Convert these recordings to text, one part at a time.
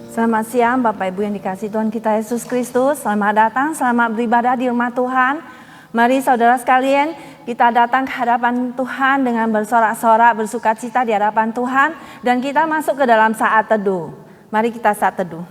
Selamat siang Bapak Ibu yang dikasihi Tuhan kita Yesus Kristus. Selamat datang, selamat beribadah di rumah Tuhan. Mari saudara sekalian, kita datang ke hadapan Tuhan dengan bersorak-sorak, bersukacita di hadapan Tuhan. Dan kita masuk ke dalam saat teduh. Mari kita saat teduh.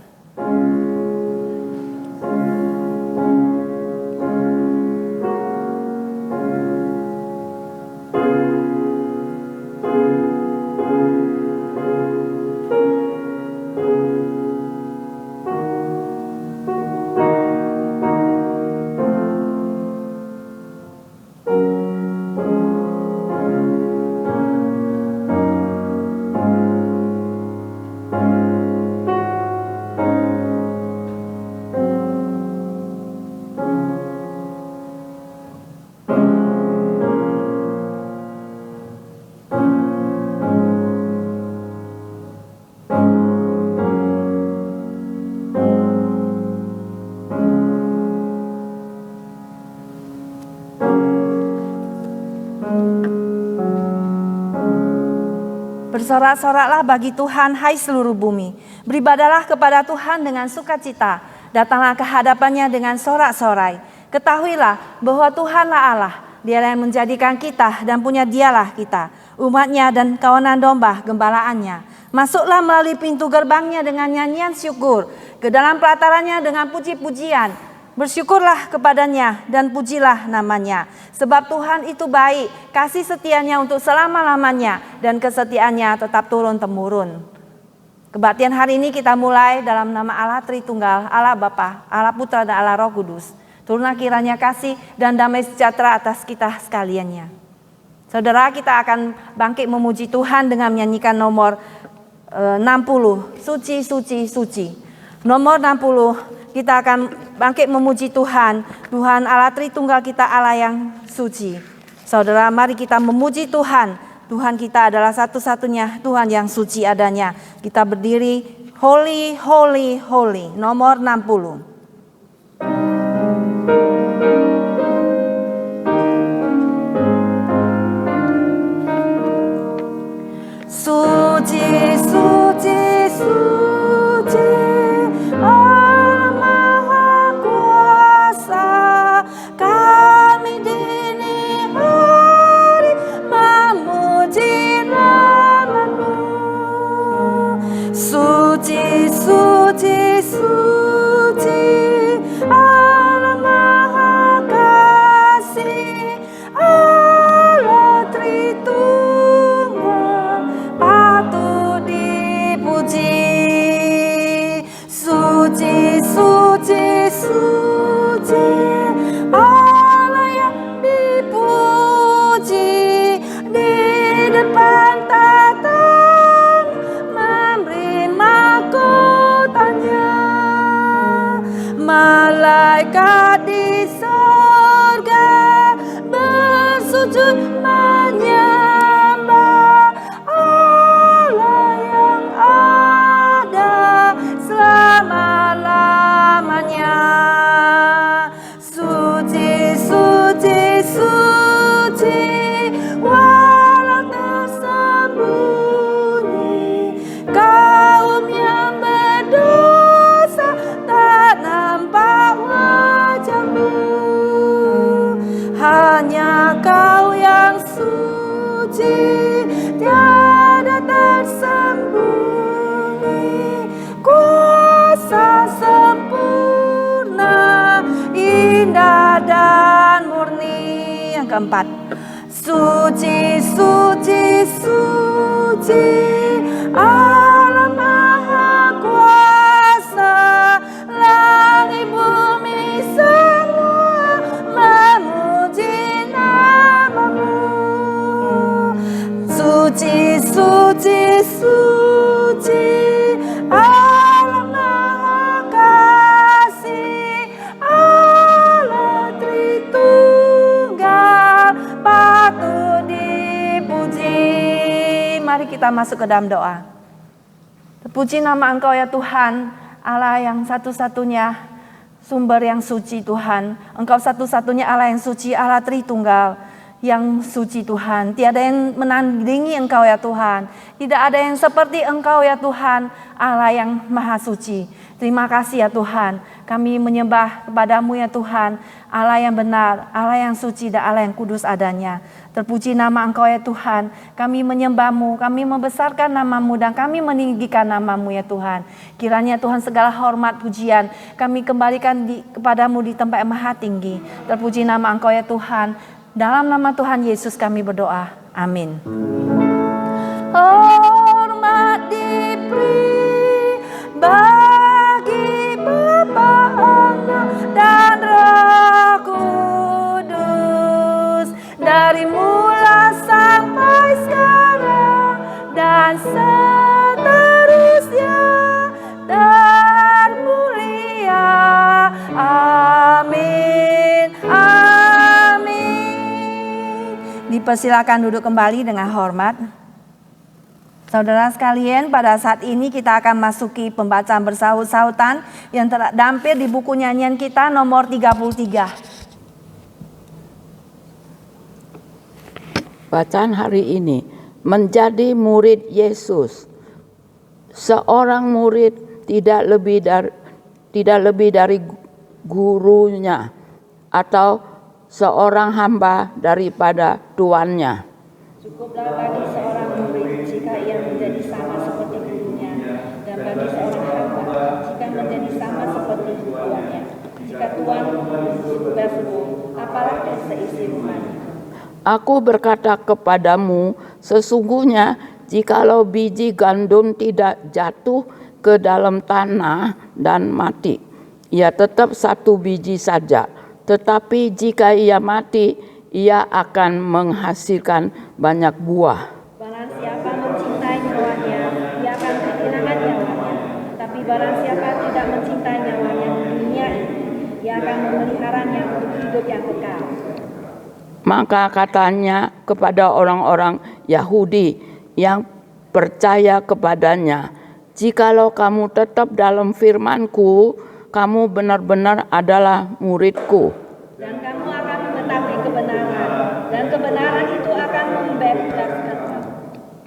Bersorak-soraklah bagi Tuhan, hai seluruh bumi. Beribadahlah kepada Tuhan dengan sukacita. Datanglah ke hadapannya dengan sorak-sorai. Ketahuilah bahwa Tuhanlah Allah. Dialah yang menjadikan kita dan punya dialah kita. Umatnya dan kawanan domba gembalaannya. Masuklah melalui pintu gerbangnya dengan nyanyian syukur. Ke dalam pelatarannya dengan puji-pujian. Bersyukurlah kepadanya dan pujilah namanya. Sebab Tuhan itu baik, kasih setianya untuk selama-lamanya, dan kesetiaannya tetap turun-temurun. Kebaktian hari ini kita mulai dalam nama Allah Tritunggal, Allah Bapa, Allah Putra dan Allah Roh Kudus. Turunlah kiranya kasih dan damai sejahtera atas kita sekaliannya. Saudara, kita akan bangkit memuji Tuhan dengan menyanyikan nomor 60, Suci, Suci, Suci. Nomor 60. Kita akan bangkit memuji Tuhan. Tuhan Allah Tritunggal kita, Allah yang suci. Saudara, mari kita memuji Tuhan. Tuhan kita adalah satu-satunya Tuhan yang suci adanya. Kita berdiri, holy, holy, holy. Nomor 60. Suci, suci, suci. Suci, suci, suci, Allah Maha Kasih, Allah Tritunggal, patut dipuji. Suci, suci, suci, Allah yang dipuji di depan tata. Malaikat di surga bersujud menyembah Allah yang ada selama-lamanya. Suci, suci, suci, walau tersembunyi kaum yang berdosa tak nampak wajahmu. Hanya Kau yang suci, tiada tersembunyi. Kuasa sempurna, indah dan murni. Yang keempat, suci, suci, suci, Allah Maha Kuasa. Langit bumi semua memuji nama-Mu. Suci, suci, suci, Allah Maha Kasih, Allah Tritunggal, patut dipuji. Mari kita masuk ke dalam doa. Terpuji nama Engkau ya Tuhan, Allah yang satu-satunya sumber yang suci Tuhan. Engkau satu-satunya Allah yang suci, Allah Tritunggal yang suci Tuhan. Tiada yang menandingi Engkau ya Tuhan. Tidak ada yang seperti Engkau ya Tuhan, Allah yang maha suci. Terima kasih ya Tuhan, kami menyembah kepadamu ya Tuhan, Allah yang benar, Allah yang suci dan Allah yang kudus adanya. Terpuji nama Engkau ya Tuhan, kami menyembahmu, kami membesarkan namamu dan kami meninggikan namamu ya Tuhan. Kiranya Tuhan segala hormat pujian kami kembalikan kepadamu di tempat yang maha tinggi. Terpuji nama Engkau ya Tuhan, dalam nama Tuhan Yesus kami berdoa, amin. Hormat diberi bagi Bapa, Anak dan Roh Kudus, dari mula sampai sekarang dan seterusnya termulia. Amin. Amin. Dipersilakan duduk kembali dengan hormat. Saudara sekalian, pada saat ini kita akan masuki pembacaan bersahut-sahutan yang terdampir di buku nyanyian kita nomor 33. Bacaan hari ini, menjadi murid Yesus. Seorang murid tidak lebih dari gurunya, atau seorang hamba daripada tuannya. Cukuplah bagi seorang murid jika ia menjadi sama seperti gurunya, dan bagi seorang hamba jika menjadi sama seperti tuannya. Jika tuan berseru, apalagi seisi rumahnya. Aku berkata kepadamu, sesungguhnya jikalau biji gandum tidak jatuh ke dalam tanah dan mati, ia tetap satu biji saja. Tetapi jika ia mati, ia akan menghasilkan banyak buah. Barang siapa mencintai nyawanya, ia akan kehilangan nyawanya. Tapi barang siapa tidak mencintai nyawanya di dunia ini, ia akan memeliharanya untuk hidup yang kekal. Maka katanya kepada orang-orang Yahudi yang percaya kepadanya, jikalau kamu tetap dalam firman-Ku, kamu benar-benar adalah murid-Ku. Dan kamu akan mengetahui kebenaran, dan kebenaran itu akan membebaskan kamu.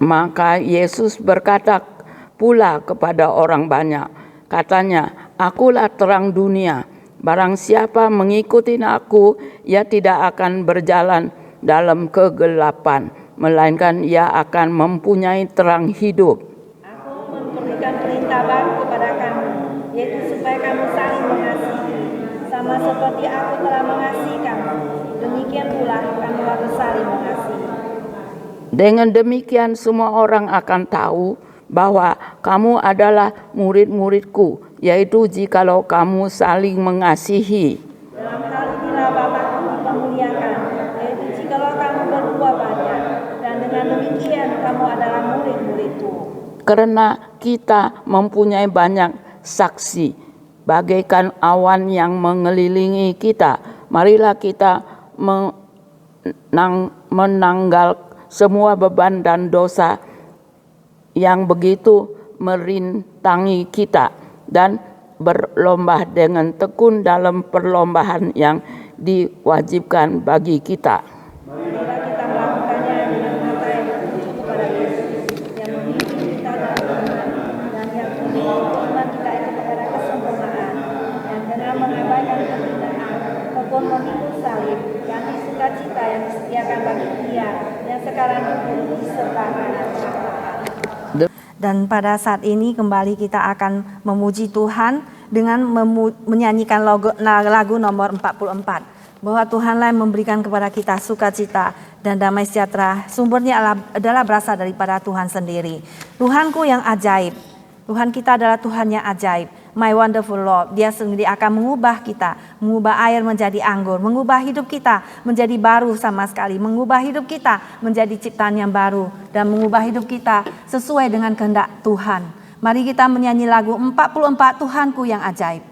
Maka Yesus berkata pula kepada orang banyak, katanya, akulah terang dunia. Barang siapa mengikuti aku, ia tidak akan berjalan dalam kegelapan, melainkan ia akan mempunyai terang hidup. Aku memberikan perintah baru kepada kamu, yaitu supaya kamu saling mengasihi. Sama seperti aku telah mengasihi kamu, demikian pula kamu harus saling mengasihi. Dengan demikian semua orang akan tahu bahwa kamu adalah murid-muridku, yaitu jikalau kamu saling mengasihi. Dalam hal inilah Bapa dipermuliakan, yaitu jikalau kamu berbuat banyak, dan dengan demikian kamu adalah murid-muridku. Karena kita mempunyai banyak saksi, bagaikan awan yang mengelilingi kita, marilah kita menanggal semua beban dan dosa yang begitu merintangi kita, dan berlomba dengan tekun dalam perlombaan yang diwajibkan bagi kita. Marilah kita melakukannya dengan mata yang tertuju kepada Yesus, yang membimbing kita dalam iman, dan yang menuntun iman kita itu kepada kesempurnaan, dan dengan mengabaikan kehinaan, tekun memikul salib, ganti sukacita yang disediakan bagi Dia, yang sekarang duduk di sebelah kanan Allah. Dan pada saat ini kembali kita akan memuji Tuhan dengan menyanyikan lagu nomor 44. Bahwa Tuhanlah yang memberikan kepada kita sukacita dan damai sejahtera. Sumbernya adalah berasal daripada Tuhan sendiri. Tuhanku yang ajaib. Tuhan kita adalah Tuhan yang ajaib. My wonderful Lord. Dia sendiri akan mengubah kita. Mengubah air menjadi anggur. Mengubah hidup kita menjadi baru sama sekali. Mengubah hidup kita menjadi ciptaan yang baru. Dan mengubah hidup kita sesuai dengan kehendak Tuhan. Mari kita menyanyi lagu 44 Tuhanku yang ajaib.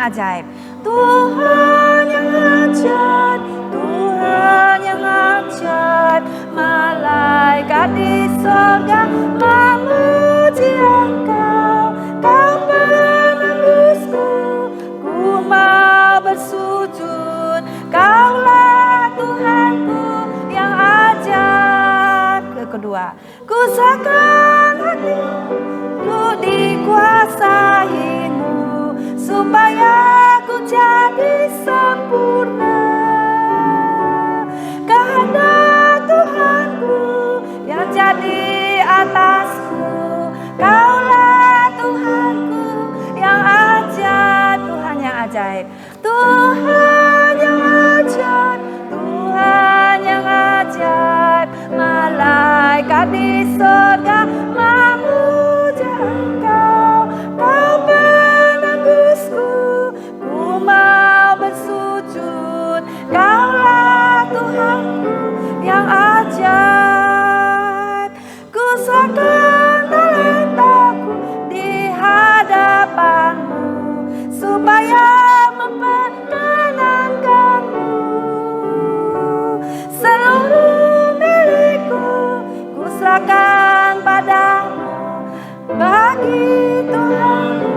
ajaib. Tuhan yang ajaib, Tuhan yang ajaib. Malaikat di sorga memuji Engkau. Kau penebusku, ku mau bersujud. Kaulah Tuhanku yang ajaib. Kedua, ku serahkan hatiku dikuasai-Mu, supaya ku jadi sempurna. Kehendak Tuhanku yang jadi atasku. Kaulah Tuhanku yang ajaib, Tuhan yang ajaib. Tuhan yang ajaib, Tuhan yang ajaib. Malaikat di sorga memuja Engkau. Kau penebusku, ku mau bersujud. Kaulah Tuhanku yang ajaib. Ku serahkan talentaku di hadapan-Mu, supaya memperkenankan-Mu. Seluruh milikku ku serahkan padamu, bagi Tuhanku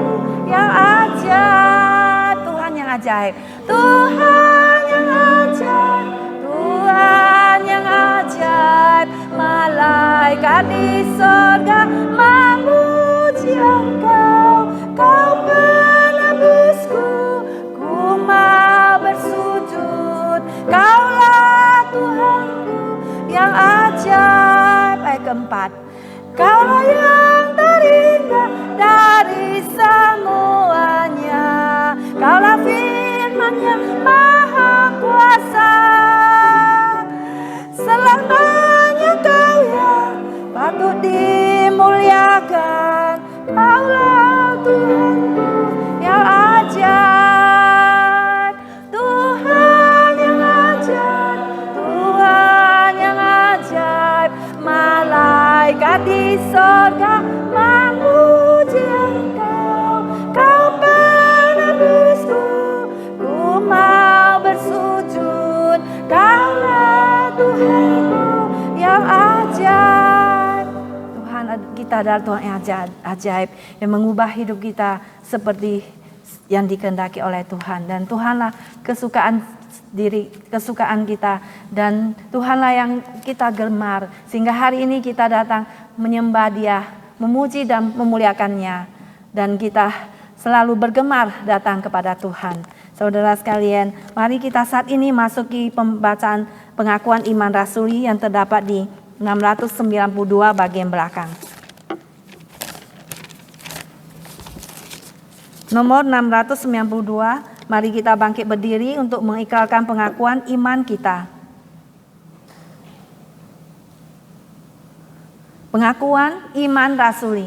yang ajaib. Tuhan yang ajaib, Tuhan yang ajaib, Tuhan yang ajaib. Malaikat di sorga memuji Engkau. Kau penebusku, ku mau bersujud. Kaulah Tuhanku yang ajaib. Ayat keempat, Kaulah yang terindah dari semuanya. Kaulah firman yang maha kuasa. Selamanya Kau yang patut dimuliakan. Kaulah Tuhanku yang ajaib. Tuhan yang ajaib, Tuhan yang ajaib. Malaikat di sorga memuji Engkau. Kau penebusku, ku mau bersujud. Kaulah Tuhanku yang ajaib. Tuhan kita adalah Tuhan yang ajaib, yang mengubah hidup kita seperti yang dikehendaki oleh Tuhan. Dan Tuhanlah kesukaan kita, dan Tuhanlah yang kita gemar, sehingga hari ini kita datang menyembah Dia, memuji dan memuliakannya, dan kita selalu bergemar datang kepada Tuhan. Saudara sekalian, mari kita saat ini masuki pembacaan pengakuan iman rasuli yang terdapat di 692 bagian belakang. Nomor 692, mari kita bangkit berdiri untuk mengikrarkan pengakuan iman kita. Pengakuan iman rasuli.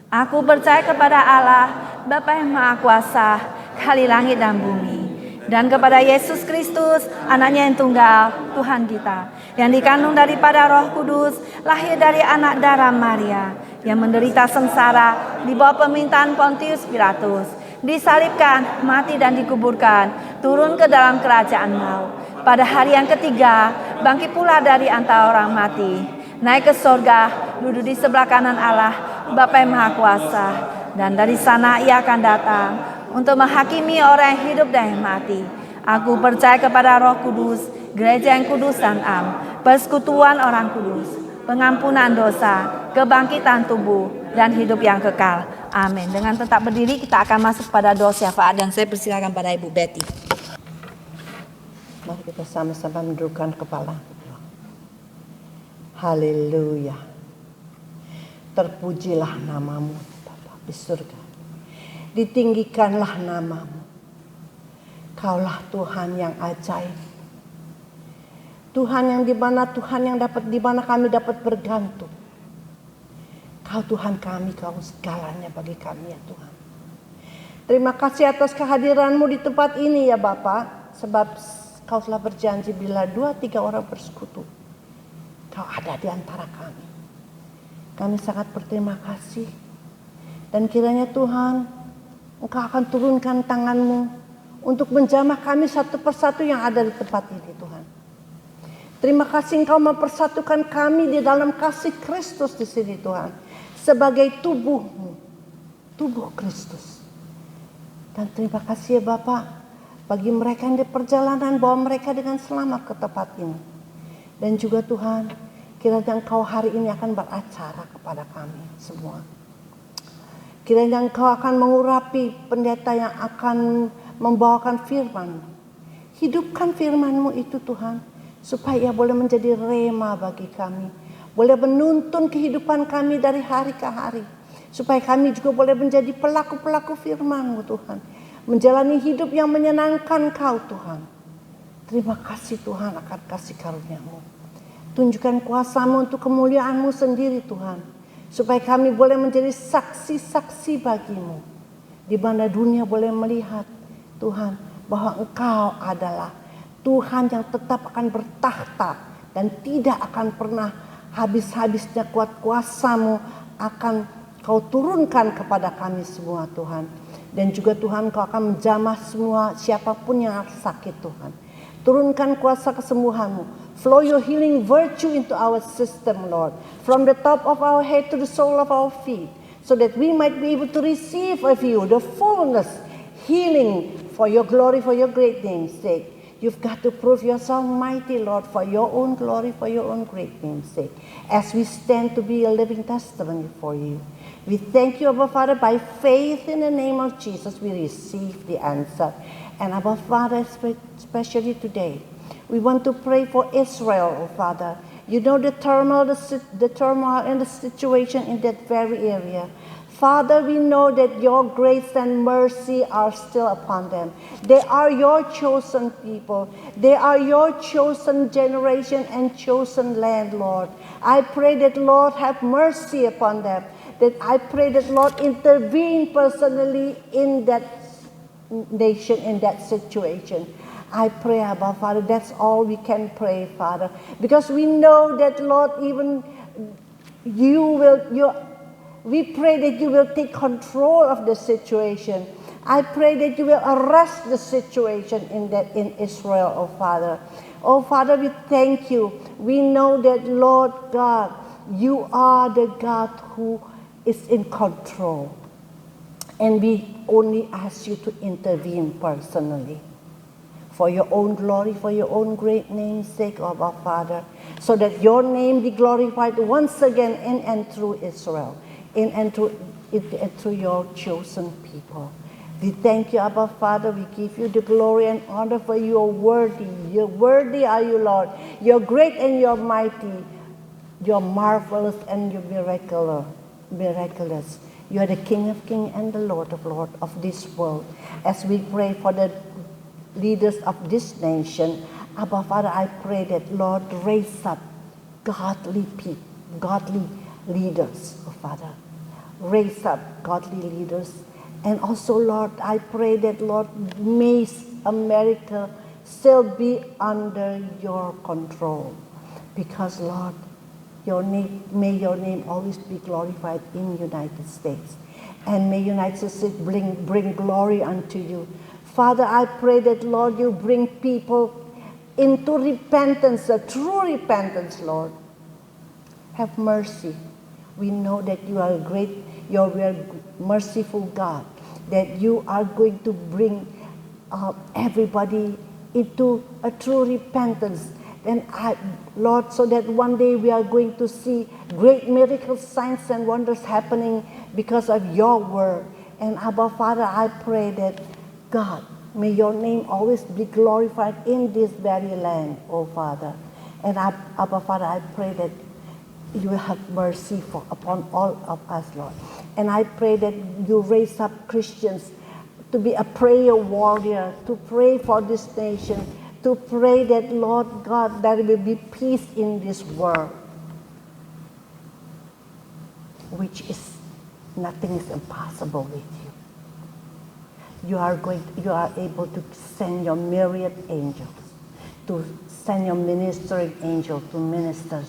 Aku percaya kepada Allah, Bapa yang Maha Kuasa, Khalik langit dan bumi, dan kepada Yesus Kristus, Anaknya yang tunggal, Tuhan kita, yang dikandung daripada Roh Kudus, lahir dari anak darah Maria, yang menderita sengsara di bawah pemerintahan Pontius Pilatus, disalibkan, mati dan dikuburkan, turun ke dalam kerajaan maut. Pada hari yang ketiga, bangkit pula dari antara orang mati, naik ke sorga, duduk di sebelah kanan Allah, Bapa yang Maha Kuasa, dan dari sana Ia akan datang untuk menghakimi orang yang hidup dan yang mati. Aku percaya kepada Roh Kudus, gereja yang kudus dan am, persekutuan orang kudus, pengampunan dosa, kebangkitan tubuh, dan hidup yang kekal. Amin. Dengan tetap berdiri kita akan masuk pada doa syafaat, dan saya persilakan pada Ibu Betty. Mari kita sama-sama mendudukkan kepala. Haleluya. Terpujilah namamu Bapa di surga. Ditinggikanlah namamu. Kaulah Tuhan yang ajaib. Tuhan yang di mana kami dapat bergantung. Kau Tuhan kami, Kau segalanya bagi kami ya Tuhan. Terima kasih atas kehadiran-Mu di tempat ini ya Bapa, sebab Kau telah berjanji bila 2-3 orang bersekutu, Kau ada di antara kami. Kami sangat berterima kasih. Dan kiranya Tuhan, Engkau akan turunkan tangan-Mu untuk menjamah kami satu persatu yang ada di tempat ini Tuhan. Terima kasih Engkau mempersatukan kami di dalam kasih Kristus di sini Tuhan. Sebagai tubuh-Mu, tubuh Kristus. Dan terima kasih ya Bapak, bagi mereka yang di perjalanan, bawa mereka dengan selamat ke tempat ini. Dan juga Tuhan, kiranya Engkau hari ini akan beracara kepada kami semua. Kiranya Engkau akan mengurapi pendeta yang akan membawakan firman. Hidupkan firman-Mu itu Tuhan, supaya boleh menjadi rema bagi kami. Boleh menuntun kehidupan kami dari hari ke hari. Supaya kami juga boleh menjadi pelaku-pelaku firman-Mu Tuhan. Menjalani hidup yang menyenangkan Kau Tuhan. Terima kasih Tuhan akan kasih karunia-Mu. Tunjukkan kuasa-Mu untuk kemuliaan-Mu sendiri Tuhan. Supaya kami boleh menjadi saksi-saksi bagi-Mu. Di mana dunia boleh melihat Tuhan bahwa Engkau adalah Tuhan yang tetap akan bertakhta. Dan tidak akan pernah habis-habisnya kuasa-Mu akan Kau turunkan kepada kami semua Tuhan. Dan juga Tuhan Kau akan menjamah semua siapapun yang sakit Tuhan. Turunkan kuasa kesembuhan-Mu. Flow your healing virtue into our system Lord. From the top of our head to the sole of our feet. So that we might be able to receive of you the fullness, healing for your glory, for your great name's sake. You've got to prove yourself mighty, Lord, for your own glory, for your own great name's sake. As we stand to be a living testimony for you. We thank you, Abba Father, by faith in the name of Jesus, we receive the answer. And Abba Father, especially today, we want to pray for Israel, oh Father. You know the turmoil and the situation in that very area. Father, we know that your grace and mercy are still upon them. They are your chosen people. They are your chosen generation and chosen land, Lord. I pray that, Lord, have mercy upon them. That I pray that, Lord, intervene personally in that nation, in that situation. I pray, Abba Father, that's all we can pray, Father. Because we know that, Lord, even we pray that you will take control of the situation. I pray that you will arrest the situation in Israel, oh Father. Oh Father, we thank you. We know that, Lord God, you are the God who is in control. And we only ask you to intervene personally. For your own glory, for your own great name's sake, of our Father. So that your name be glorified once again in and through Israel. In and through your chosen people. We thank you, Abba Father. We give you the glory and honor, for you are worthy. You're worthy are you, Lord. You're great and you're mighty. You're marvelous and you're miraculous. You are the King of kings and the Lord of lords of this world. As we pray for the leaders of this nation, Abba Father, I pray that, Lord, raise up godly people, godly leaders, oh Father. Raise up godly leaders. And also, Lord, I pray that, Lord, may America still be under your control. Because, Lord, may your name always be glorified in the United States. And may United States bring glory unto you. Father, I pray that, Lord, you bring people into repentance, a true repentance, Lord. Have mercy. We know that you are you're a merciful God, that you are going to bring everybody into a true repentance. And Lord, so that one day we are going to see great miracles, signs, and wonders happening because of your word. And Abba Father, I pray that, God, may your name always be glorified in this very land, oh Father. And Abba Father, I pray that you will have mercy upon all of us, Lord. And I pray that you raise up Christians to be a prayer warrior, to pray for this nation, to pray that, Lord God, there will be peace in this world, which is nothing is impossible with you. You are able to send your myriad angels, to send your ministering angel to minister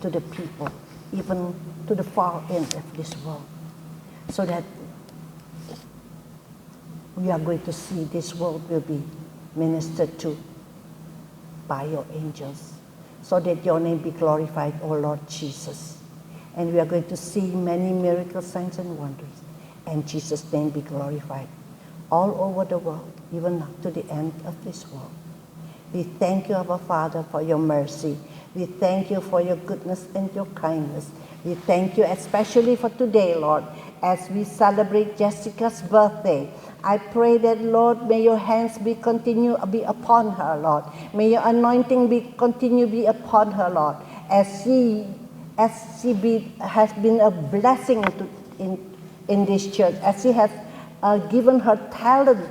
to the people, even to the far end of this world, so that we are going to see this world will be ministered to by your angels, so that your name be glorified, O Lord Jesus. And we are going to see many miracles, signs, and wonders, and Jesus' name be glorified all over the world, even up to the end of this world. We thank you, Abba Father, for your mercy. We thank you for your goodness and your kindness. We thank you especially for today, Lord, as we celebrate Jessica's birthday. I pray that, Lord, may your hands be upon her, Lord. May your anointing continue be upon her, Lord, as she has been a blessing in this church, as she has given her talent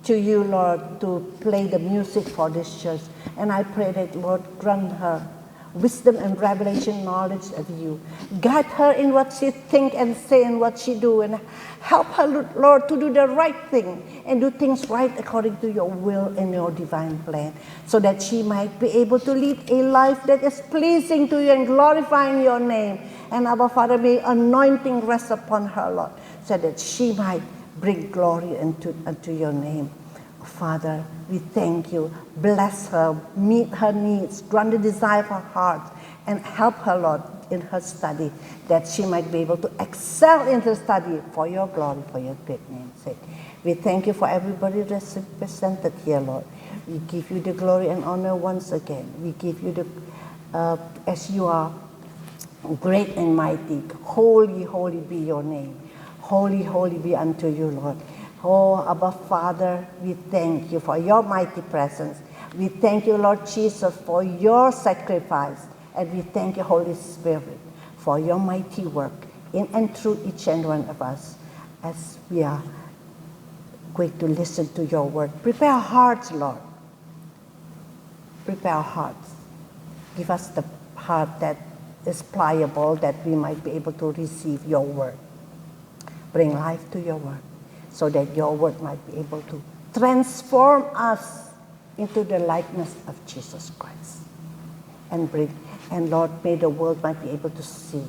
to you, Lord, to play the music for this church. And I pray that, Lord, grant her wisdom and revelation knowledge of you. Guide her in what she think and say and what she do, and help her, Lord, to do the right thing and do things right according to your will and your divine plan, so that she might be able to lead a life that is pleasing to you and glorifying your name. And our Father, may anointing rest upon her, Lord, so that she might bring glory unto your name. Father, we thank you. Bless her, meet her needs, grant the desire of her heart, and help her, Lord, in her study, that she might be able to excel in the study for your glory, for your great name's sake. We thank you for everybody that's represented here, Lord. We give you the glory and honor once again. We give you as you are great and mighty, holy, holy be your name. Holy, holy be unto you, Lord. Oh, Abba Father, we thank you for your mighty presence. We thank you, Lord Jesus, for your sacrifice. And we thank you, Holy Spirit, for your mighty work in and through each and one of us as we are going to listen to your word. Prepare our hearts, Lord. Prepare our hearts. Give us the heart that is pliable, that we might be able to receive your word. Bring life to your word, so that your word might be able to transform us into the likeness of Jesus Christ. And Lord, may the world might be able to see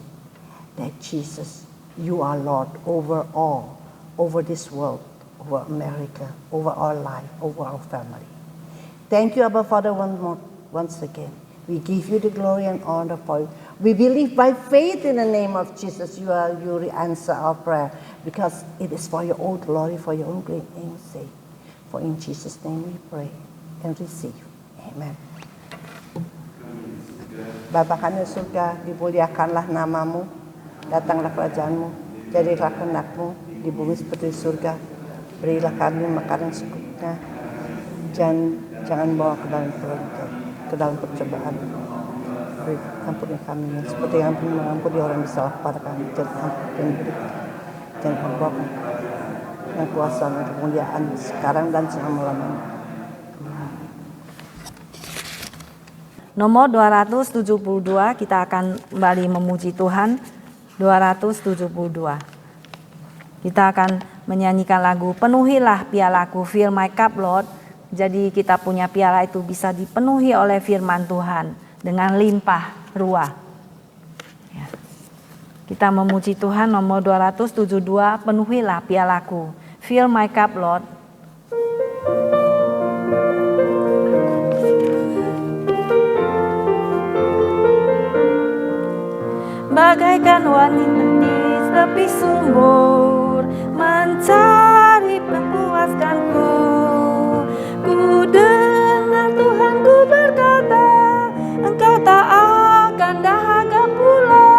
that Jesus, you are Lord over all, over this world, over America, over our life, over our family. Thank you, Abba Father, once again. We give you the glory and honor for it. We believe by faith in the name of Jesus, you answer our prayer, because it is for your own glory, for your own great name's sake. For in Jesus' name we pray and receive. Amen. Bapa kami di surga, dimuliakanlah namamu, datanglah kerajaanmu, jadilah kehendakmu di bumi seperti di surga. Berilah kami makanan secukupnya, jangan bawa ke dalam percobaan. Ampuni kami seperti yang kami mengampuni orang yang bersalah kepada kami. Jangan membawa yang kuasa dan kemuliaan sekarang dan selama-lamanya. Nomor 272, kita akan kembali memuji Tuhan. 272. Kita akan menyanyikan lagu Penuhilah Pialaku, Fill My Cup, Lord. Jadi kita punya piala itu bisa dipenuhi oleh firman Tuhan dengan limpah ruah. Ya. Kita memuji Tuhan, nomor 272, Penuhilah Pialaku, Fill My Cup, Lord. Bagaikan wanita di tepi sumur, mencari memuaskanku. Ku dengar Tuhanku berkata, Engkau tak akan dahaga pula.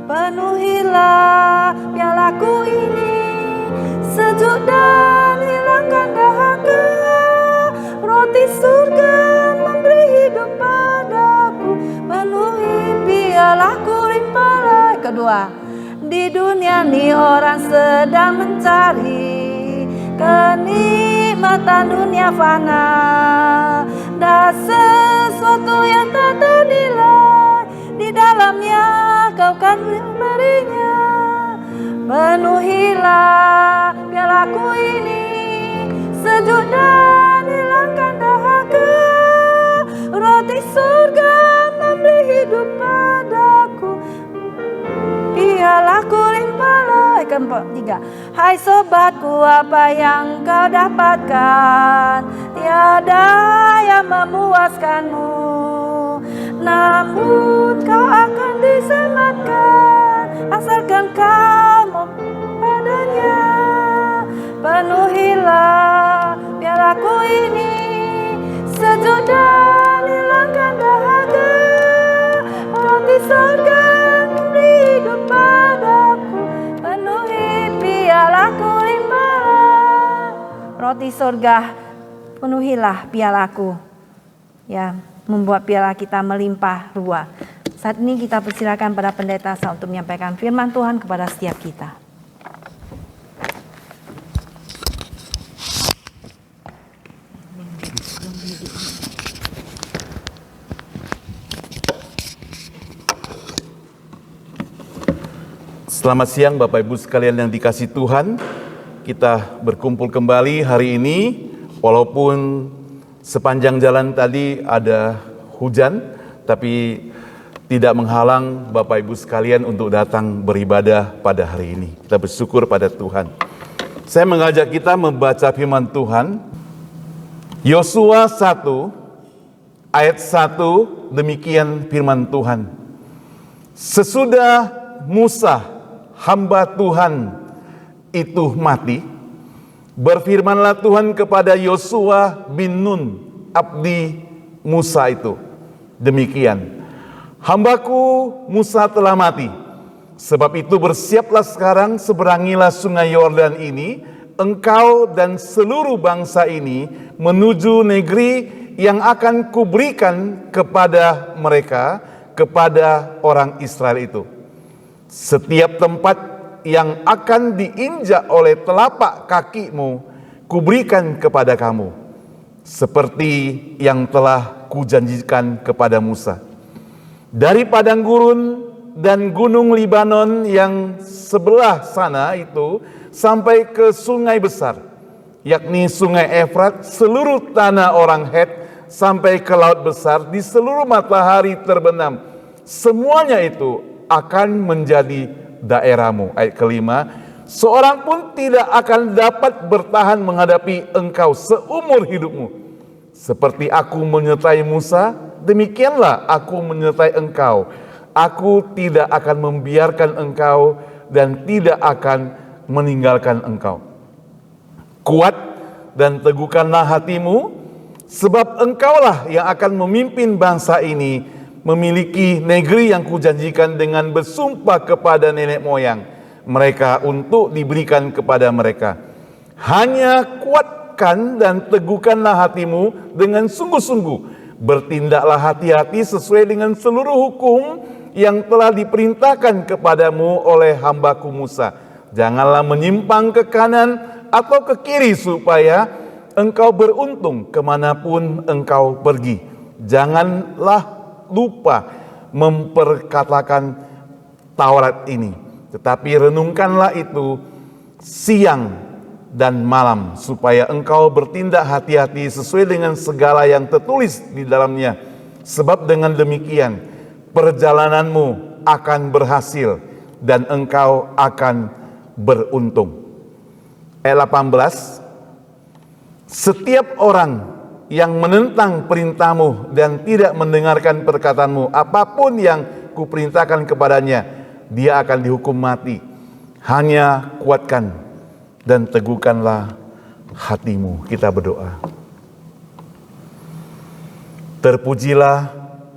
Penuhilah pialaku ini, sejuk dan hilangkan dahaga. Roti surga memberi hidup padaku, penuhi pialaku limpah. Kedua, di dunia ini orang sedang mencari kenikmatan dunia fana, dan sesuatu yang tak ternilai di dalamnya kau kan memberinya. Penuhilah pialaku ini, sejuk dan hilangkan dahaga. Roti surga memberi hidup padaku, pialaku limpah. tiga. Hai sobatku, apa yang kau dapatkan? Tiada yang memuaskanmu, namun kau akan diselamatkan asalkan kau padanya. Penuhilah pialaku ini, sejuk dan hilangkan dahaga. Roti surga memberi hidup padaku, penuhi pialaku limpah. Roti surga, penuhilah pialaku. Ya, membuat piala kita melimpah ruah. Saat ini kita persilakan pada pendeta untuk menyampaikan firman Tuhan kepada setiap kita. Selamat siang Bapak Ibu sekalian yang dikasihi Tuhan. Kita berkumpul kembali hari ini, walaupun sepanjang jalan tadi ada hujan, tapi tidak menghalang Bapak Ibu sekalian untuk datang beribadah pada hari ini. Kita bersyukur pada Tuhan. Saya mengajak kita membaca firman Tuhan, Yosua 1 ayat 1, demikian firman Tuhan. Sesudah Musa hamba Tuhan itu mati, berfirmanlah Tuhan kepada Yosua bin Nun, abdi Musa itu, demikian, hambaku Musa telah mati, sebab itu bersiaplah sekarang, seberangilah sungai Yordan ini, engkau dan seluruh bangsa ini menuju negeri yang akan kuberikan kepada mereka, kepada orang Israel itu. Setiap tempat yang akan diinjak oleh telapak kakimu, kuberikan kepada kamu, seperti yang telah kujanjikan kepada Musa. Dari padang gurun dan gunung Libanon yang sebelah sana itu, sampai ke sungai besar, yakni sungai Efrat, seluruh tanah orang Het, sampai ke laut besar, di seluruh matahari terbenam, semuanya itu akan menjadi daerahmu. Ayat kelima, seorang pun tidak akan dapat bertahan menghadapi engkau seumur hidupmu. Seperti aku menyertai Musa, demikianlah aku menyertai engkau. Aku tidak akan membiarkan engkau dan tidak akan meninggalkan engkau. Kuat dan teguhkanlah hatimu, sebab engkaulah yang akan memimpin bangsa ini memiliki negeri yang kujanjikan dengan bersumpah kepada nenek moyang mereka untuk diberikan kepada mereka. Hanya kuatkan dan teguhkanlah hatimu dengan sungguh-sungguh. Bertindaklah hati-hati sesuai dengan seluruh hukum yang telah diperintahkan kepadamu oleh hambaku Musa. Janganlah menyimpang ke kanan atau ke kiri supaya engkau beruntung kemanapun engkau pergi. Janganlah lupa memperkatakan Taurat ini, tetapi renungkanlah itu siang dan malam, supaya engkau bertindak hati-hati sesuai dengan segala yang tertulis di dalamnya. Sebab dengan demikian perjalananmu akan berhasil dan engkau akan beruntung. Ayat 18, setiap orang yang menentang perintahmu dan tidak mendengarkan perkataanmu, apapun yang kuperintahkan kepadanya, dia akan dihukum mati. Hanya kuatkan dan teguhkanlah hatimu. Kita berdoa. Terpujilah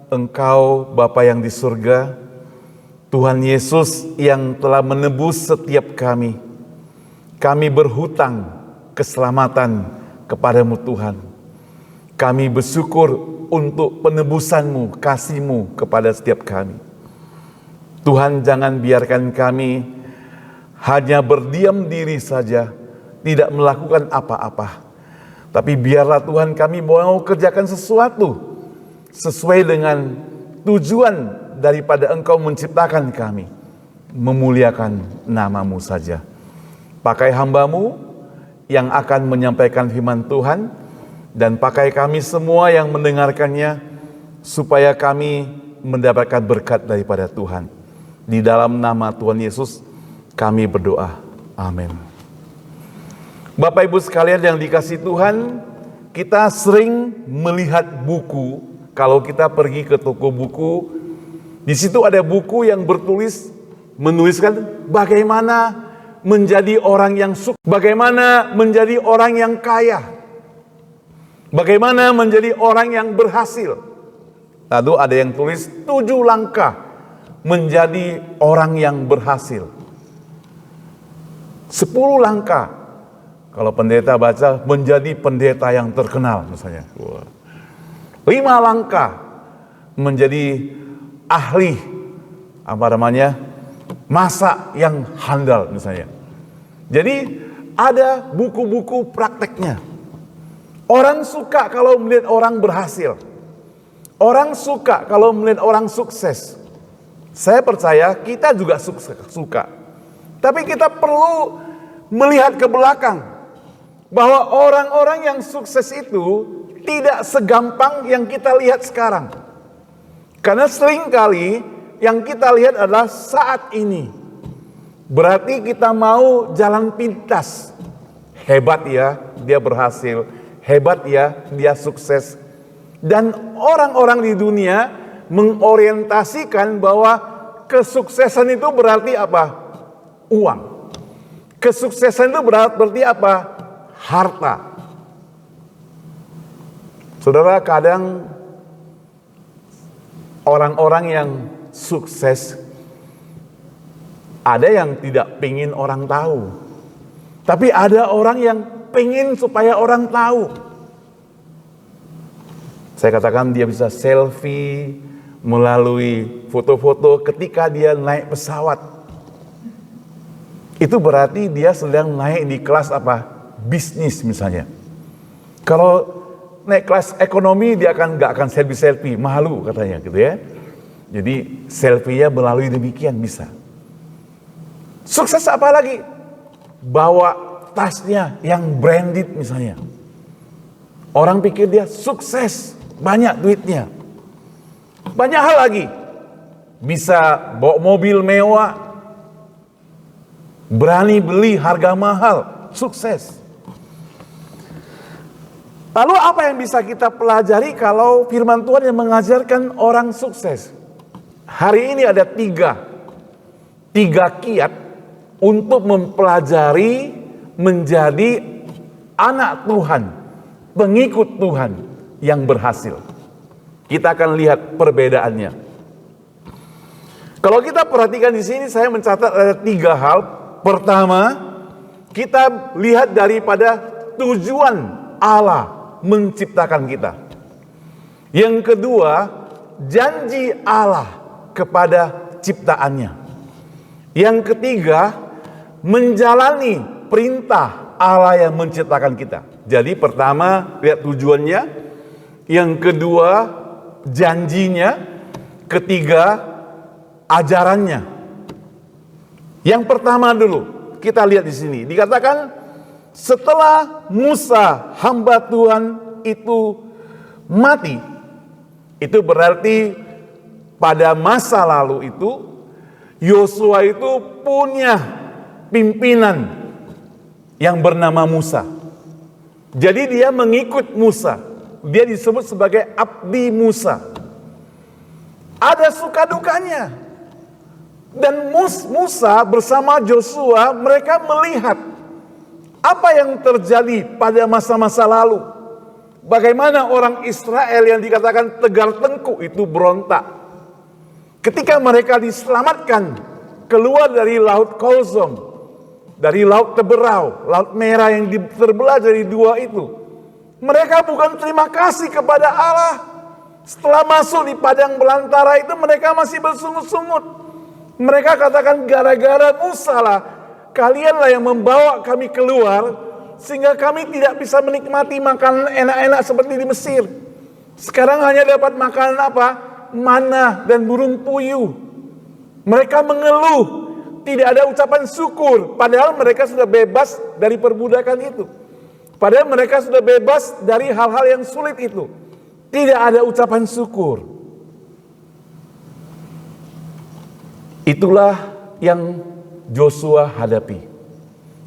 Engkau Bapa yang di surga, Tuhan Yesus yang telah menebus setiap kami. Kami berhutang keselamatan kepadamu Tuhan. Kami bersyukur untuk penebusan-Mu, kasih-Mu kepada setiap kami. Tuhan, jangan biarkan kami hanya berdiam diri saja, tidak melakukan apa-apa. Tapi biarlah Tuhan kami mau kerjakan sesuatu sesuai dengan tujuan daripada Engkau menciptakan kami. Memuliakan nama-Mu saja. Pakai hamba-Mu yang akan menyampaikan firman Tuhan, dan pakai kami semua yang mendengarkannya, supaya kami mendapatkan berkat daripada Tuhan. Di dalam nama Tuhan Yesus kami berdoa. Amin. Bapak Ibu sekalian yang dikasihi Tuhan, kita sering melihat buku. Kalau kita pergi ke toko buku, di situ ada buku yang menuliskan bagaimana menjadi orang yang sukses, bagaimana menjadi orang yang kaya, bagaimana menjadi orang yang berhasil. Lalu ada yang tulis 7 langkah menjadi orang yang berhasil. 10 langkah. Kalau pendeta baca, menjadi pendeta yang terkenal misalnya. 5 langkah menjadi ahli masak yang handal misalnya. Jadi ada buku-buku prakteknya. Orang suka kalau melihat orang berhasil. Orang suka kalau melihat orang sukses. Saya percaya kita juga suka. Tapi kita perlu melihat ke belakang. Bahwa orang-orang yang sukses itu tidak segampang yang kita lihat sekarang. Karena seringkali yang kita lihat adalah saat ini. Berarti kita mau jalan pintas. Hebat ya, dia berhasil. Hebat ya, dia sukses. Dan orang-orang di dunia mengorientasikan bahwa kesuksesan itu berarti apa? Uang. Kesuksesan itu berarti apa? Harta. Saudara, kadang orang-orang yang sukses ada yang tidak pengen orang tahu. Tapi ada orang yang pengen supaya orang tahu. Saya katakan dia bisa selfie melalui foto-foto ketika dia naik pesawat. Itu berarti dia sedang naik di kelas apa? Bisnis misalnya. Kalau naik kelas ekonomi dia nggak akan selfie, malu katanya gitu ya. Jadi selfie-nya melalui demikian bisa. Sukses apa lagi? Bawa tasnya yang branded misalnya. Orang pikir dia sukses, banyak duitnya. Banyak hal lagi. Bisa bawa mobil mewah, berani beli harga mahal, sukses. Lalu apa yang bisa kita pelajari kalau firman Tuhan yang mengajarkan orang sukses? Hari ini ada tiga kiat untuk mempelajari menjadi anak Tuhan, pengikut Tuhan yang berhasil. Kita akan lihat perbedaannya. Kalau kita perhatikan di sini, saya mencatat ada 3 hal. Pertama, kita lihat daripada tujuan Allah menciptakan kita. Yang kedua, janji Allah kepada ciptaannya. Yang ketiga, menjalani perintah Allah yang menciptakan kita. Jadi pertama, lihat tujuannya. Yang kedua, janjinya. Ketiga, ajarannya. Yang pertama dulu, kita lihat di sini. Dikatakan, setelah Musa hamba Tuhan itu mati, itu berarti pada masa lalu itu Yosua itu punya pimpinan yang bernama Musa. Jadi dia mengikut Musa. Dia disebut sebagai abdi Musa. Ada suka dukanya. Dan Musa bersama Joshua mereka melihat apa yang terjadi pada masa-masa lalu. Bagaimana orang Israel yang dikatakan tegar tengkuk itu berontak. Ketika mereka diselamatkan keluar dari Laut Kolzom, dari Laut Teberau, Laut Merah yang terbelah jadi 2 itu. Mereka bukan terima kasih kepada Allah. Setelah masuk di padang belantara itu mereka masih bersungut-sungut. Mereka katakan gara-gara Musa lah, kalianlah yang membawa kami keluar sehingga kami tidak bisa menikmati makanan enak-enak seperti di Mesir. Sekarang hanya dapat makanan apa? Mana dan burung puyuh. Mereka mengeluh, tidak ada ucapan syukur, padahal mereka sudah bebas dari perbudakan itu. Padahal mereka sudah bebas dari hal-hal yang sulit itu. Tidak ada ucapan syukur. Itulah yang Joshua hadapi.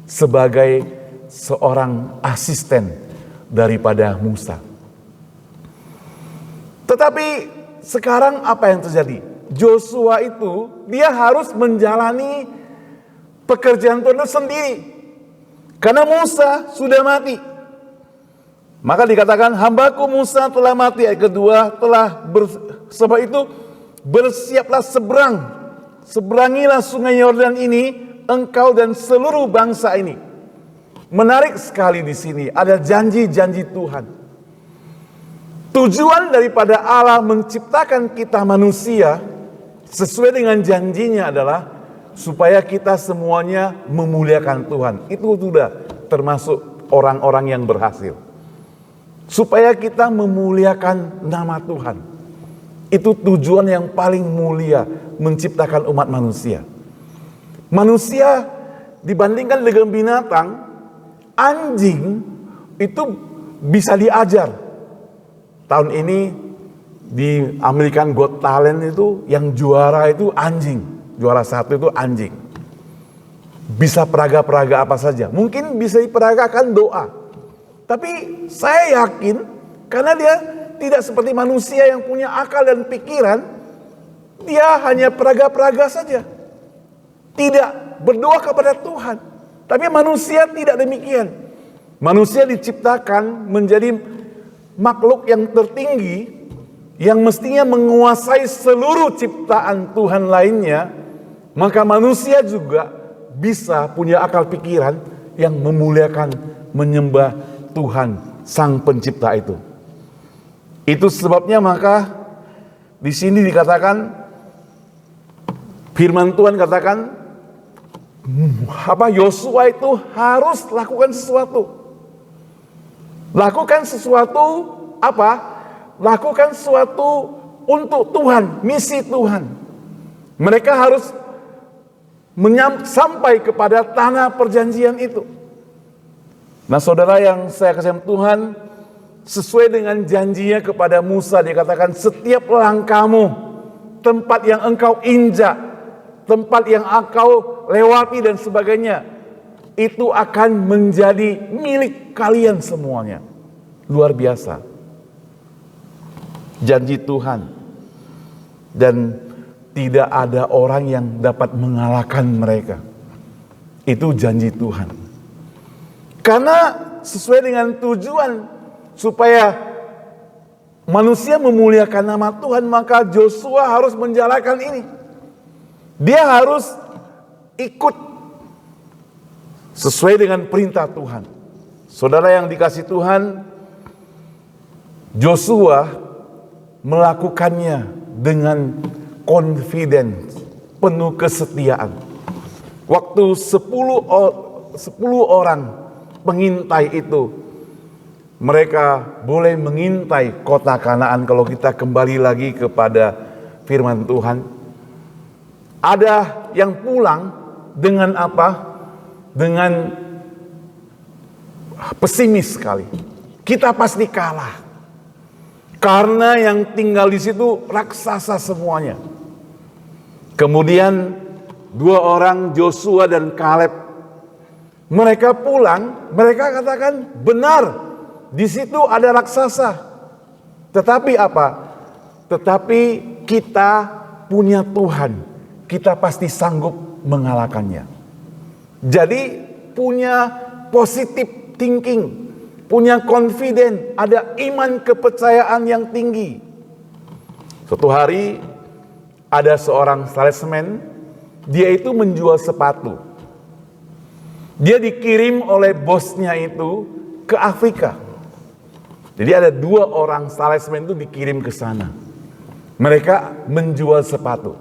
sebagai seorang asisten daripada Musa. Tetapi sekarang apa yang terjadi? Joshua itu dia harus menjalani pekerjaan Tuhan itu sendiri. Karena Musa sudah mati. Maka dikatakan hambaku Musa telah mati. Ayat kedua sebab itu bersiaplah seberangilah sungai Yordan ini engkau dan seluruh bangsa ini. Menarik sekali di sini ada janji-janji Tuhan. Tujuan daripada Allah menciptakan kita manusia sesuai dengan janjinya adalah supaya kita semuanya memuliakan Tuhan. Itu sudah termasuk orang-orang yang berhasil. Supaya kita memuliakan nama Tuhan. Itu tujuan yang paling mulia menciptakan umat manusia. Manusia dibandingkan dengan binatang, anjing itu bisa diajar. Tahun ini di American Got Talent itu yang juara itu anjing. Juara 1 itu anjing. Bisa peraga-peraga apa saja. Mungkin bisa diperagakan doa. Tapi saya yakin karena dia tidak seperti manusia yang punya akal dan pikiran, dia hanya peraga-peraga saja. Tidak berdoa kepada Tuhan. Tapi manusia tidak demikian. Manusia diciptakan menjadi makhluk yang tertinggi yang mestinya menguasai seluruh ciptaan Tuhan lainnya. Maka manusia juga bisa punya akal pikiran yang memuliakan, menyembah Tuhan Sang Pencipta itu. Itu sebabnya maka di sini dikatakan firman Tuhan katakan Yosua itu harus lakukan sesuatu. Lakukan sesuatu apa? Lakukan sesuatu untuk Tuhan, misi Tuhan. Mereka harus sampai kepada tanah perjanjian itu. Nah saudara yang saya kasih Tuhan, sesuai dengan janjinya kepada Musa, dikatakan setiap langkahmu, tempat yang engkau injak, tempat yang engkau lewati dan sebagainya, itu akan menjadi milik kalian semuanya. Luar biasa. Janji Tuhan. Dan tidak ada orang yang dapat mengalahkan mereka. Itu janji Tuhan. Karena sesuai dengan tujuan supaya manusia memuliakan nama Tuhan, maka Joshua harus menjalankan ini. Dia harus ikut sesuai dengan perintah Tuhan. Saudara yang dikasih Tuhan, Joshua melakukannya dengan confidence, penuh kesetiaan. Waktu 10 orang pengintai itu, mereka boleh mengintai kota Kanaan. Kalau kita kembali lagi kepada firman Tuhan, ada yang pulang dengan apa? Dengan pesimis sekali. Kita pasti kalah. Karena yang tinggal di situ raksasa semuanya. Kemudian 2 orang, Joshua dan Kaleb, mereka pulang, mereka katakan benar, di situ ada raksasa. Tetapi apa? Tetapi kita punya Tuhan, kita pasti sanggup mengalahkannya. Jadi punya positive thinking, punya confidence, ada iman kepercayaan yang tinggi. Suatu hari ada seorang salesman, dia itu menjual sepatu. Dia dikirim oleh bosnya itu ke Afrika. Jadi ada 2 orang salesman itu dikirim ke sana. Mereka menjual sepatu.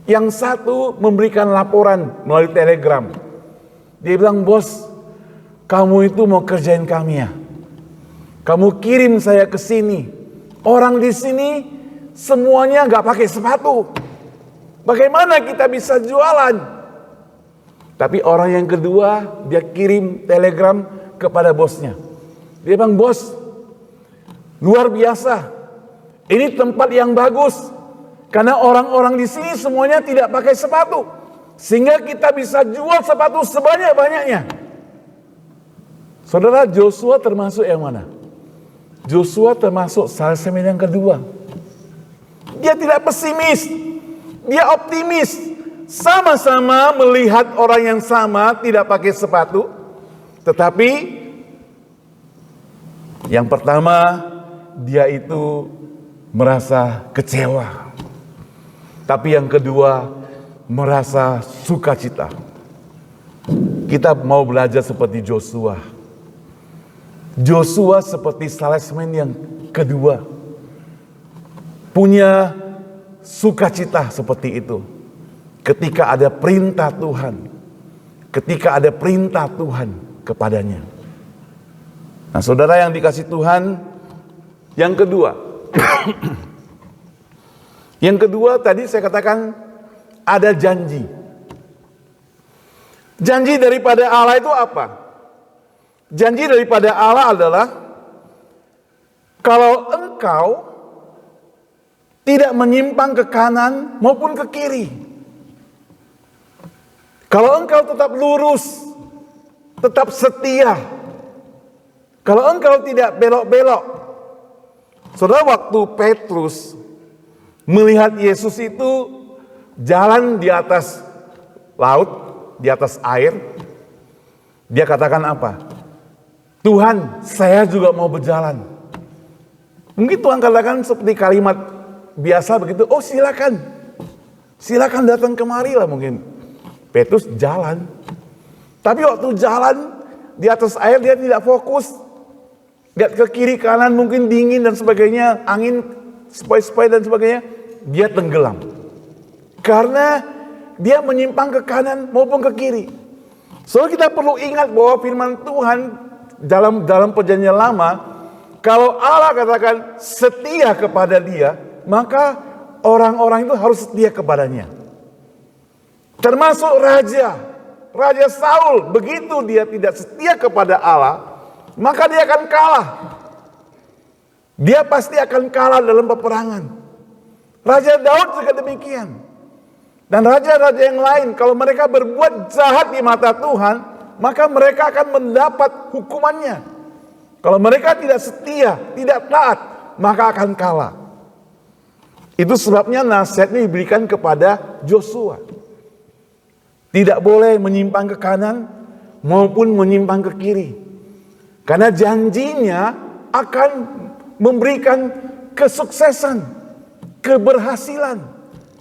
Yang satu memberikan laporan melalui telegram. Dia bilang, bos, kamu itu mau kerjain kami ya? Kamu kirim saya ke sini. Orang di sini semuanya nggak pakai sepatu. Bagaimana kita bisa jualan? Tapi orang yang kedua, dia kirim telegram kepada bosnya. Dia bilang, bos, luar biasa. Ini tempat yang bagus. Karena orang-orang di sini semuanya tidak pakai sepatu. Sehingga kita bisa jual sepatu sebanyak-banyaknya. Saudara, Joshua termasuk yang mana? Joshua termasuk salesman yang kedua. Dia tidak pesimis, dia optimis. Sama-sama melihat orang yang sama tidak pakai sepatu. Tetapi yang pertama, dia itu merasa kecewa. Tapi yang kedua, merasa sukacita. Kita mau belajar seperti Joshua. Joshua seperti salesman yang kedua. Punya sukacita seperti itu. Ketika ada perintah Tuhan. Ketika ada perintah Tuhan kepadanya. Nah, saudara yang dikasih Tuhan, yang kedua. Yang kedua tadi saya katakan ada janji. Janji daripada Allah itu apa? Janji daripada Allah adalah kalau engkau tidak menyimpang ke kanan maupun ke kiri. Kalau engkau tetap lurus, tetap setia. Kalau engkau tidak belok-belok. Saudara, waktu Petrus melihat Yesus itu jalan di atas laut, di atas air, dia katakan apa? Tuhan, saya juga mau berjalan. Mungkin Tuhan katakan seperti kalimat biasa begitu, oh silakan. Silakan datang kemari lah mungkin. Petrus jalan. Tapi waktu jalan di atas air dia tidak fokus. Lihat ke kiri kanan mungkin dingin dan sebagainya, angin sepoi-sepoi dan sebagainya, dia tenggelam. Karena dia menyimpang ke kanan maupun ke kiri. Soalnya kita perlu ingat bahwa firman Tuhan dalam perjanjian lama, kalau Allah katakan setia kepada dia, maka orang-orang itu harus setia kepadanya. Termasuk Raja Saul, begitu dia tidak setia kepada Allah, maka dia akan kalah. Dia pasti akan kalah dalam peperangan. Raja Daud juga demikian. Dan raja-raja yang lain, kalau mereka berbuat jahat di mata Tuhan, maka mereka akan mendapat hukumannya. Kalau mereka tidak setia, tidak taat, maka akan kalah. Itu sebabnya nasihatnya diberikan kepada Joshua. Tidak boleh menyimpang ke kanan maupun menyimpang ke kiri. Karena janjinya akan memberikan kesuksesan, keberhasilan.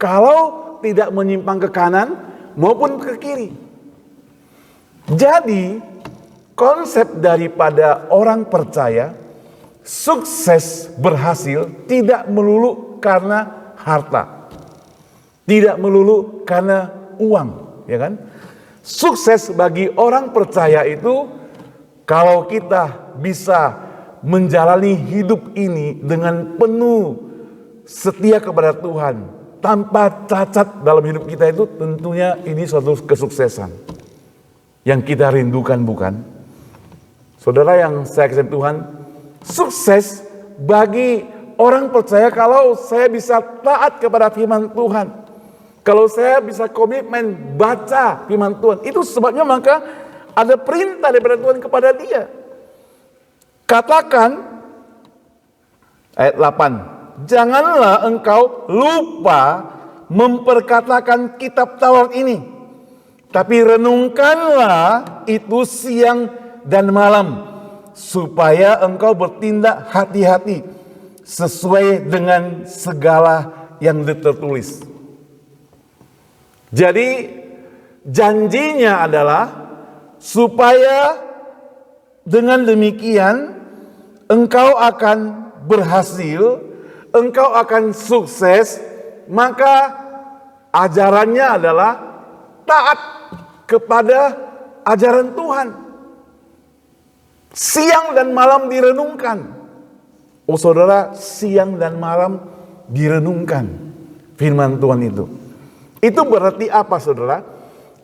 Kalau tidak menyimpang ke kanan maupun ke kiri. Jadi konsep daripada orang percaya sukses berhasil tidak melulu karena harta. Tidak melulu karena uang. Ya kan? Sukses bagi orang percaya itu kalau kita bisa menjalani hidup ini dengan penuh setia kepada Tuhan, tanpa cacat dalam hidup kita, itu tentunya ini suatu kesuksesan yang kita rindukan, bukan? Saudara yang saya kasih Tuhan, sukses bagi orang percaya kalau saya bisa taat kepada firman Tuhan. Kalau saya bisa komitmen baca firman Tuhan, itu sebabnya maka ada perintah daripada Tuhan kepada dia. Katakan ayat 8, janganlah engkau lupa memperkatakan kitab Taurat ini, tapi renungkanlah itu siang dan malam, supaya engkau bertindak hati-hati sesuai dengan segala yang tertulis. Jadi janjinya adalah supaya dengan demikian engkau akan berhasil, engkau akan sukses, maka ajarannya adalah taat kepada ajaran Tuhan. Siang dan malam direnungkan. Oh saudara, siang dan malam direnungkan firman Tuhan itu. Itu berarti apa saudara?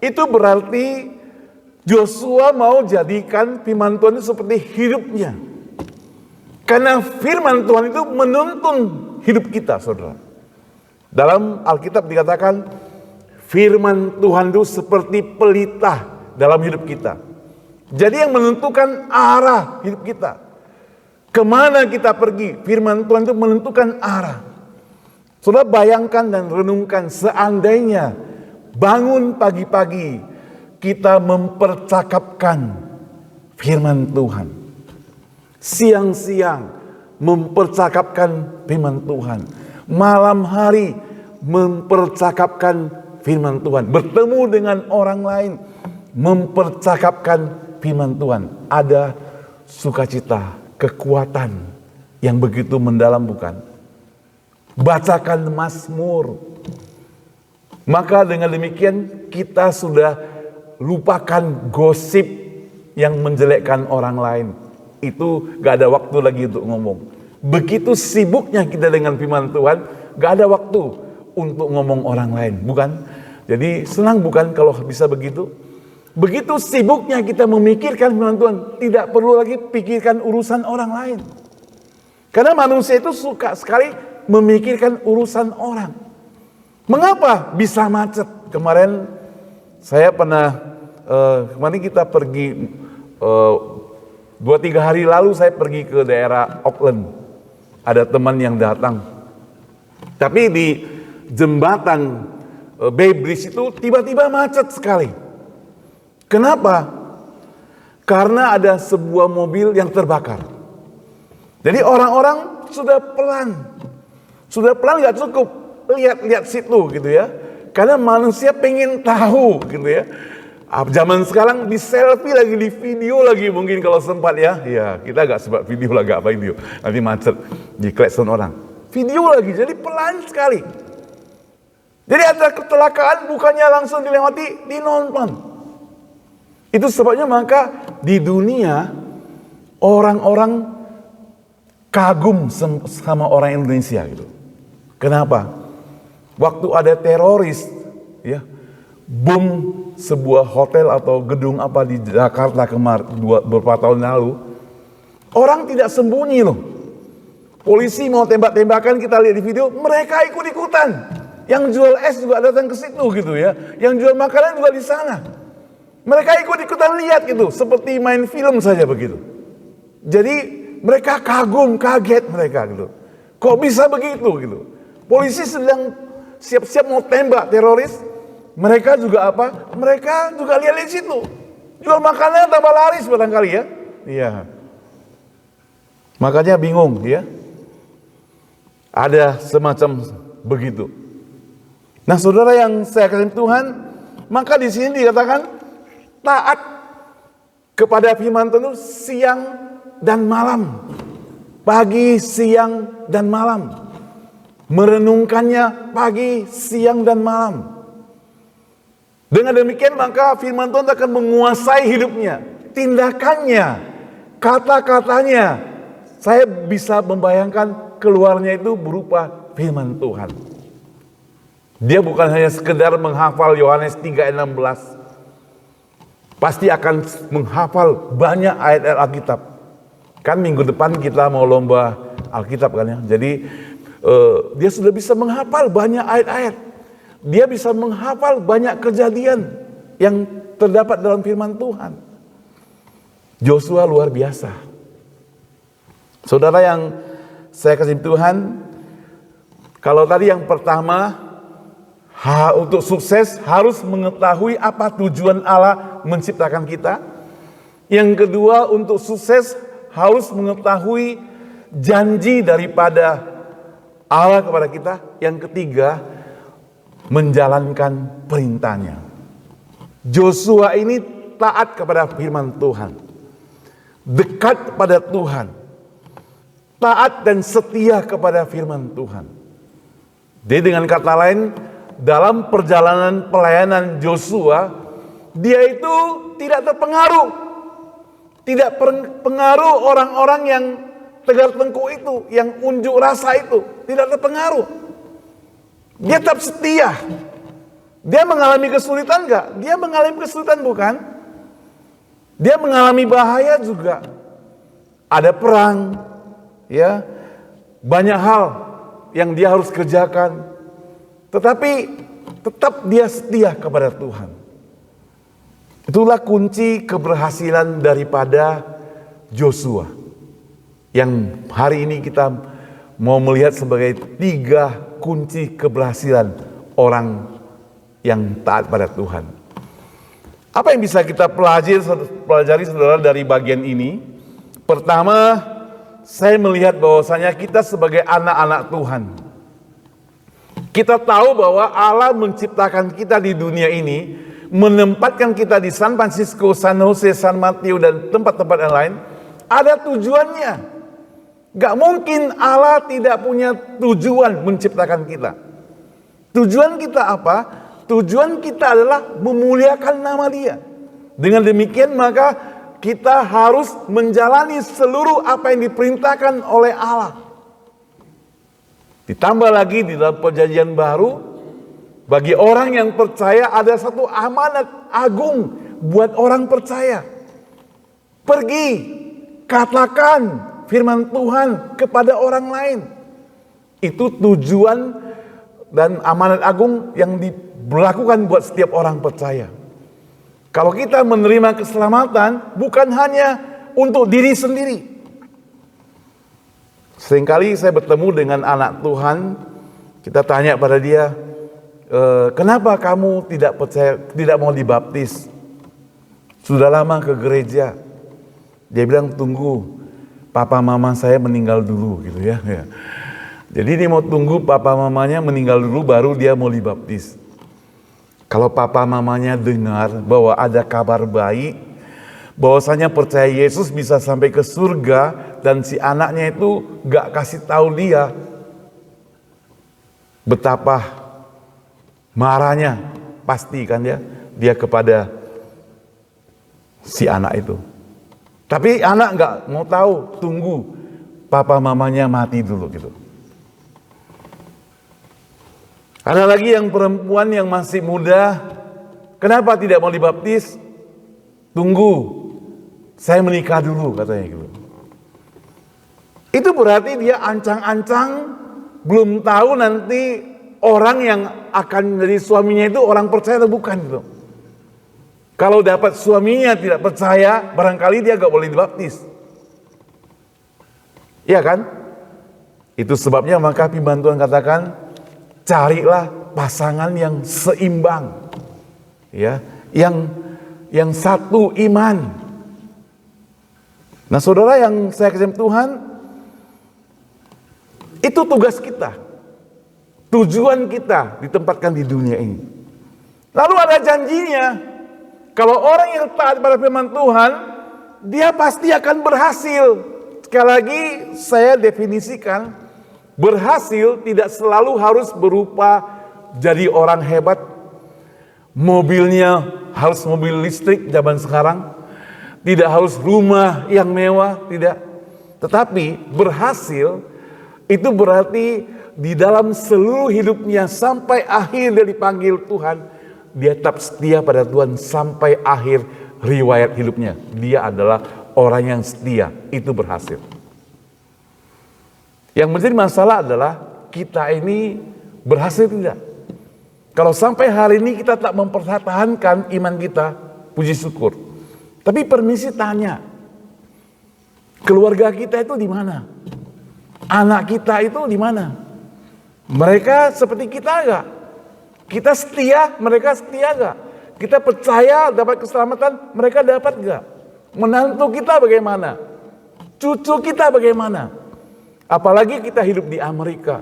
Itu berarti Joshua mau jadikan firman Tuhan itu seperti hidupnya. Karena firman Tuhan itu menuntun hidup kita saudara. Dalam Alkitab dikatakan firman Tuhan itu seperti pelita dalam hidup kita. Jadi yang menentukan arah hidup kita, kemana kita pergi, firman Tuhan itu menentukan arah. Saudara bayangkan dan renungkan, seandainya bangun pagi-pagi kita mempercakapkan firman Tuhan, siang-siang mempercakapkan firman Tuhan, malam hari mempercakapkan firman Tuhan, bertemu dengan orang lain mempercakapkan firman Tuhan, ada sukacita, kekuatan yang begitu mendalam, bukan? Bacakan Mazmur. Maka dengan demikian kita sudah lupakan gosip yang menjelekkan orang lain. Itu gak ada waktu lagi untuk ngomong. Begitu sibuknya kita dengan firman Tuhan, gak ada waktu untuk ngomong orang lain, bukan? Jadi senang bukan kalau bisa begitu? Begitu sibuknya kita memikirkan firman Tuhan, tidak perlu lagi pikirkan urusan orang lain. Karena manusia itu suka sekali memikirkan urusan orang. Mengapa bisa macet? Kemarin saya kemarin kita pergi 2-3 hari lalu saya pergi ke daerah Auckland. Ada teman yang datang. Tapi di jembatan Bay Bridge itu tiba-tiba macet sekali. Kenapa? Karena ada sebuah mobil yang terbakar. Jadi orang-orang sudah pelan gak cukup lihat situ gitu ya. Karena manusia pengen tahu gitu ya. Zaman sekarang di selfie lagi, di video lagi mungkin kalau sempat ya. Ya kita gak sempat video lah, gak apa video. Nanti macet di klakson orang. Video lagi, jadi pelan sekali. Jadi ada kecelakaan bukannya langsung dilewati, dinonton. Itu sebabnya maka di dunia orang-orang kagum sama orang Indonesia gitu. Kenapa? Waktu ada teroris ya, bom sebuah hotel atau gedung apa di Jakarta beberapa tahun lalu, orang tidak sembunyi loh. Polisi mau tembak-tembakan, kita lihat di video, mereka ikut-ikutan. Yang jual es juga datang ke situ gitu ya. Yang jual makanan juga di sana. Mereka ikut-ikutan lihat gitu, seperti main film saja begitu. Jadi mereka kagum, kaget mereka gitu. Kok bisa begitu gitu? Polisi sedang siap-siap mau tembak teroris, mereka juga apa? Mereka juga lihat di situ. Jual makanan tambah laris barangkali ya. Iya. Makanya bingung ya. Ada semacam begitu. Nah, saudara yang saya kasih Tuhan, maka di sini dikatakan taat kepada firman Tuhan siang dan malam, pagi, siang, dan malam. Merenungkannya pagi, siang, dan malam. Dengan demikian maka firman Tuhan akan menguasai hidupnya, tindakannya, kata-katanya. Saya bisa membayangkan keluarnya itu berupa firman Tuhan. Dia bukan hanya sekedar menghafal Yohanes 3:16. Pasti akan menghafal banyak ayat-ayat Alkitab. Kan minggu depan kita mau lomba Alkitab kan ya. Jadi dia sudah bisa menghafal banyak ayat-ayat. Dia bisa menghafal banyak kejadian yang terdapat dalam firman Tuhan. Joshua luar biasa. Saudara yang saya kasih Tuhan, kalau tadi yang pertama, untuk sukses harus mengetahui apa tujuan Allah menciptakan kita. Yang kedua, untuk sukses harus mengetahui janji daripada Allah kepada kita. Yang ketiga, menjalankan perintahnya. Joshua ini taat kepada firman Tuhan, dekat kepada Tuhan, taat dan setia kepada firman Tuhan. Jadi dengan kata lain, dalam perjalanan pelayanan Joshua, dia itu tidak terpengaruh. Tidak pengaruh orang-orang yang tegar tengkuk itu, yang unjuk rasa itu. Tidak terpengaruh. Dia tetap setia. Dia mengalami kesulitan enggak? Dia mengalami kesulitan bukan? Dia mengalami bahaya juga. Ada perang, ya. Banyak hal yang dia harus kerjakan. Tetapi tetap dia setia kepada Tuhan. Itulah kunci keberhasilan daripada Joshua, yang hari ini kita mau melihat sebagai 3 kunci keberhasilan orang yang taat pada Tuhan. Apa yang bisa kita pelajari saudara dari bagian ini? Pertama, saya melihat bahwasanya kita sebagai anak-anak Tuhan, kita tahu bahwa Allah menciptakan kita di dunia ini, menempatkan kita di San Francisco, San Jose, San Mateo, dan tempat-tempat yang lain, ada tujuannya. Gak mungkin Allah tidak punya tujuan menciptakan kita. Tujuan kita apa? Tujuan kita adalah memuliakan nama Dia. Dengan demikian maka kita harus menjalani seluruh apa yang diperintahkan oleh Allah. Ditambah lagi di dalam perjanjian baru, bagi orang yang percaya ada satu amanat agung buat orang percaya. Pergi, katakan firman Tuhan kepada orang lain. Itu tujuan dan amanat agung yang diberlakukan buat setiap orang percaya. Kalau kita menerima keselamatan bukan hanya untuk diri sendiri. Seringkali saya bertemu dengan anak Tuhan, kita tanya pada dia, kenapa kamu tidak percaya, tidak mau dibaptis? Sudah lama ke gereja. Dia bilang, tunggu papa mama saya meninggal dulu gitu ya. Jadi dia mau tunggu papa mamanya meninggal dulu baru dia mau dibaptis. Kalau papa mamanya dengar bahwa ada kabar baik, bahwasanya percaya Yesus bisa sampai ke surga, dan si anaknya itu gak kasih tahu dia, betapa marahnya pasti kan dia kepada si anak itu. Tapi anak gak mau tahu, tunggu papa mamanya mati dulu gitu. Ada lagi yang perempuan yang masih muda, kenapa tidak mau dibaptis? Tunggu, saya menikah dulu katanya gitu. Itu berarti dia ancang-ancang, belum tahu nanti orang yang akan menjadi suaminya itu orang percaya atau bukan gitu. Kalau dapat suaminya tidak percaya, barangkali dia gak boleh dibaptis. Iya kan? Itu sebabnya maka firman Tuhan katakan, carilah pasangan yang seimbang, ya, yang satu iman. Nah, saudara yang saya kasih Tuhan, itu tugas kita, tujuan kita ditempatkan di dunia ini. Lalu ada janjinya, kalau orang yang taat pada firman Tuhan, dia pasti akan berhasil. Sekali lagi saya definisikan, berhasil tidak selalu harus berupa jadi orang hebat, mobilnya harus mobil listrik zaman sekarang, tidak harus rumah yang mewah, tidak. Tetapi berhasil itu berarti di dalam seluruh hidupnya sampai akhir dia dipanggil Tuhan, dia tetap setia pada Tuhan sampai akhir riwayat hidupnya. Dia adalah orang yang setia, itu berhasil. Yang menjadi masalah adalah kita ini berhasil tidak. Kalau sampai hari ini kita tak mempertahankan iman kita, puji syukur. Tapi permisi tanya, keluarga kita itu di mana? Anak kita itu di mana? Mereka seperti kita enggak? Kita setia, mereka setia enggak? Kita percaya dapat keselamatan, mereka dapat enggak? Menantu kita bagaimana? Cucu kita bagaimana? Apalagi kita hidup di Amerika.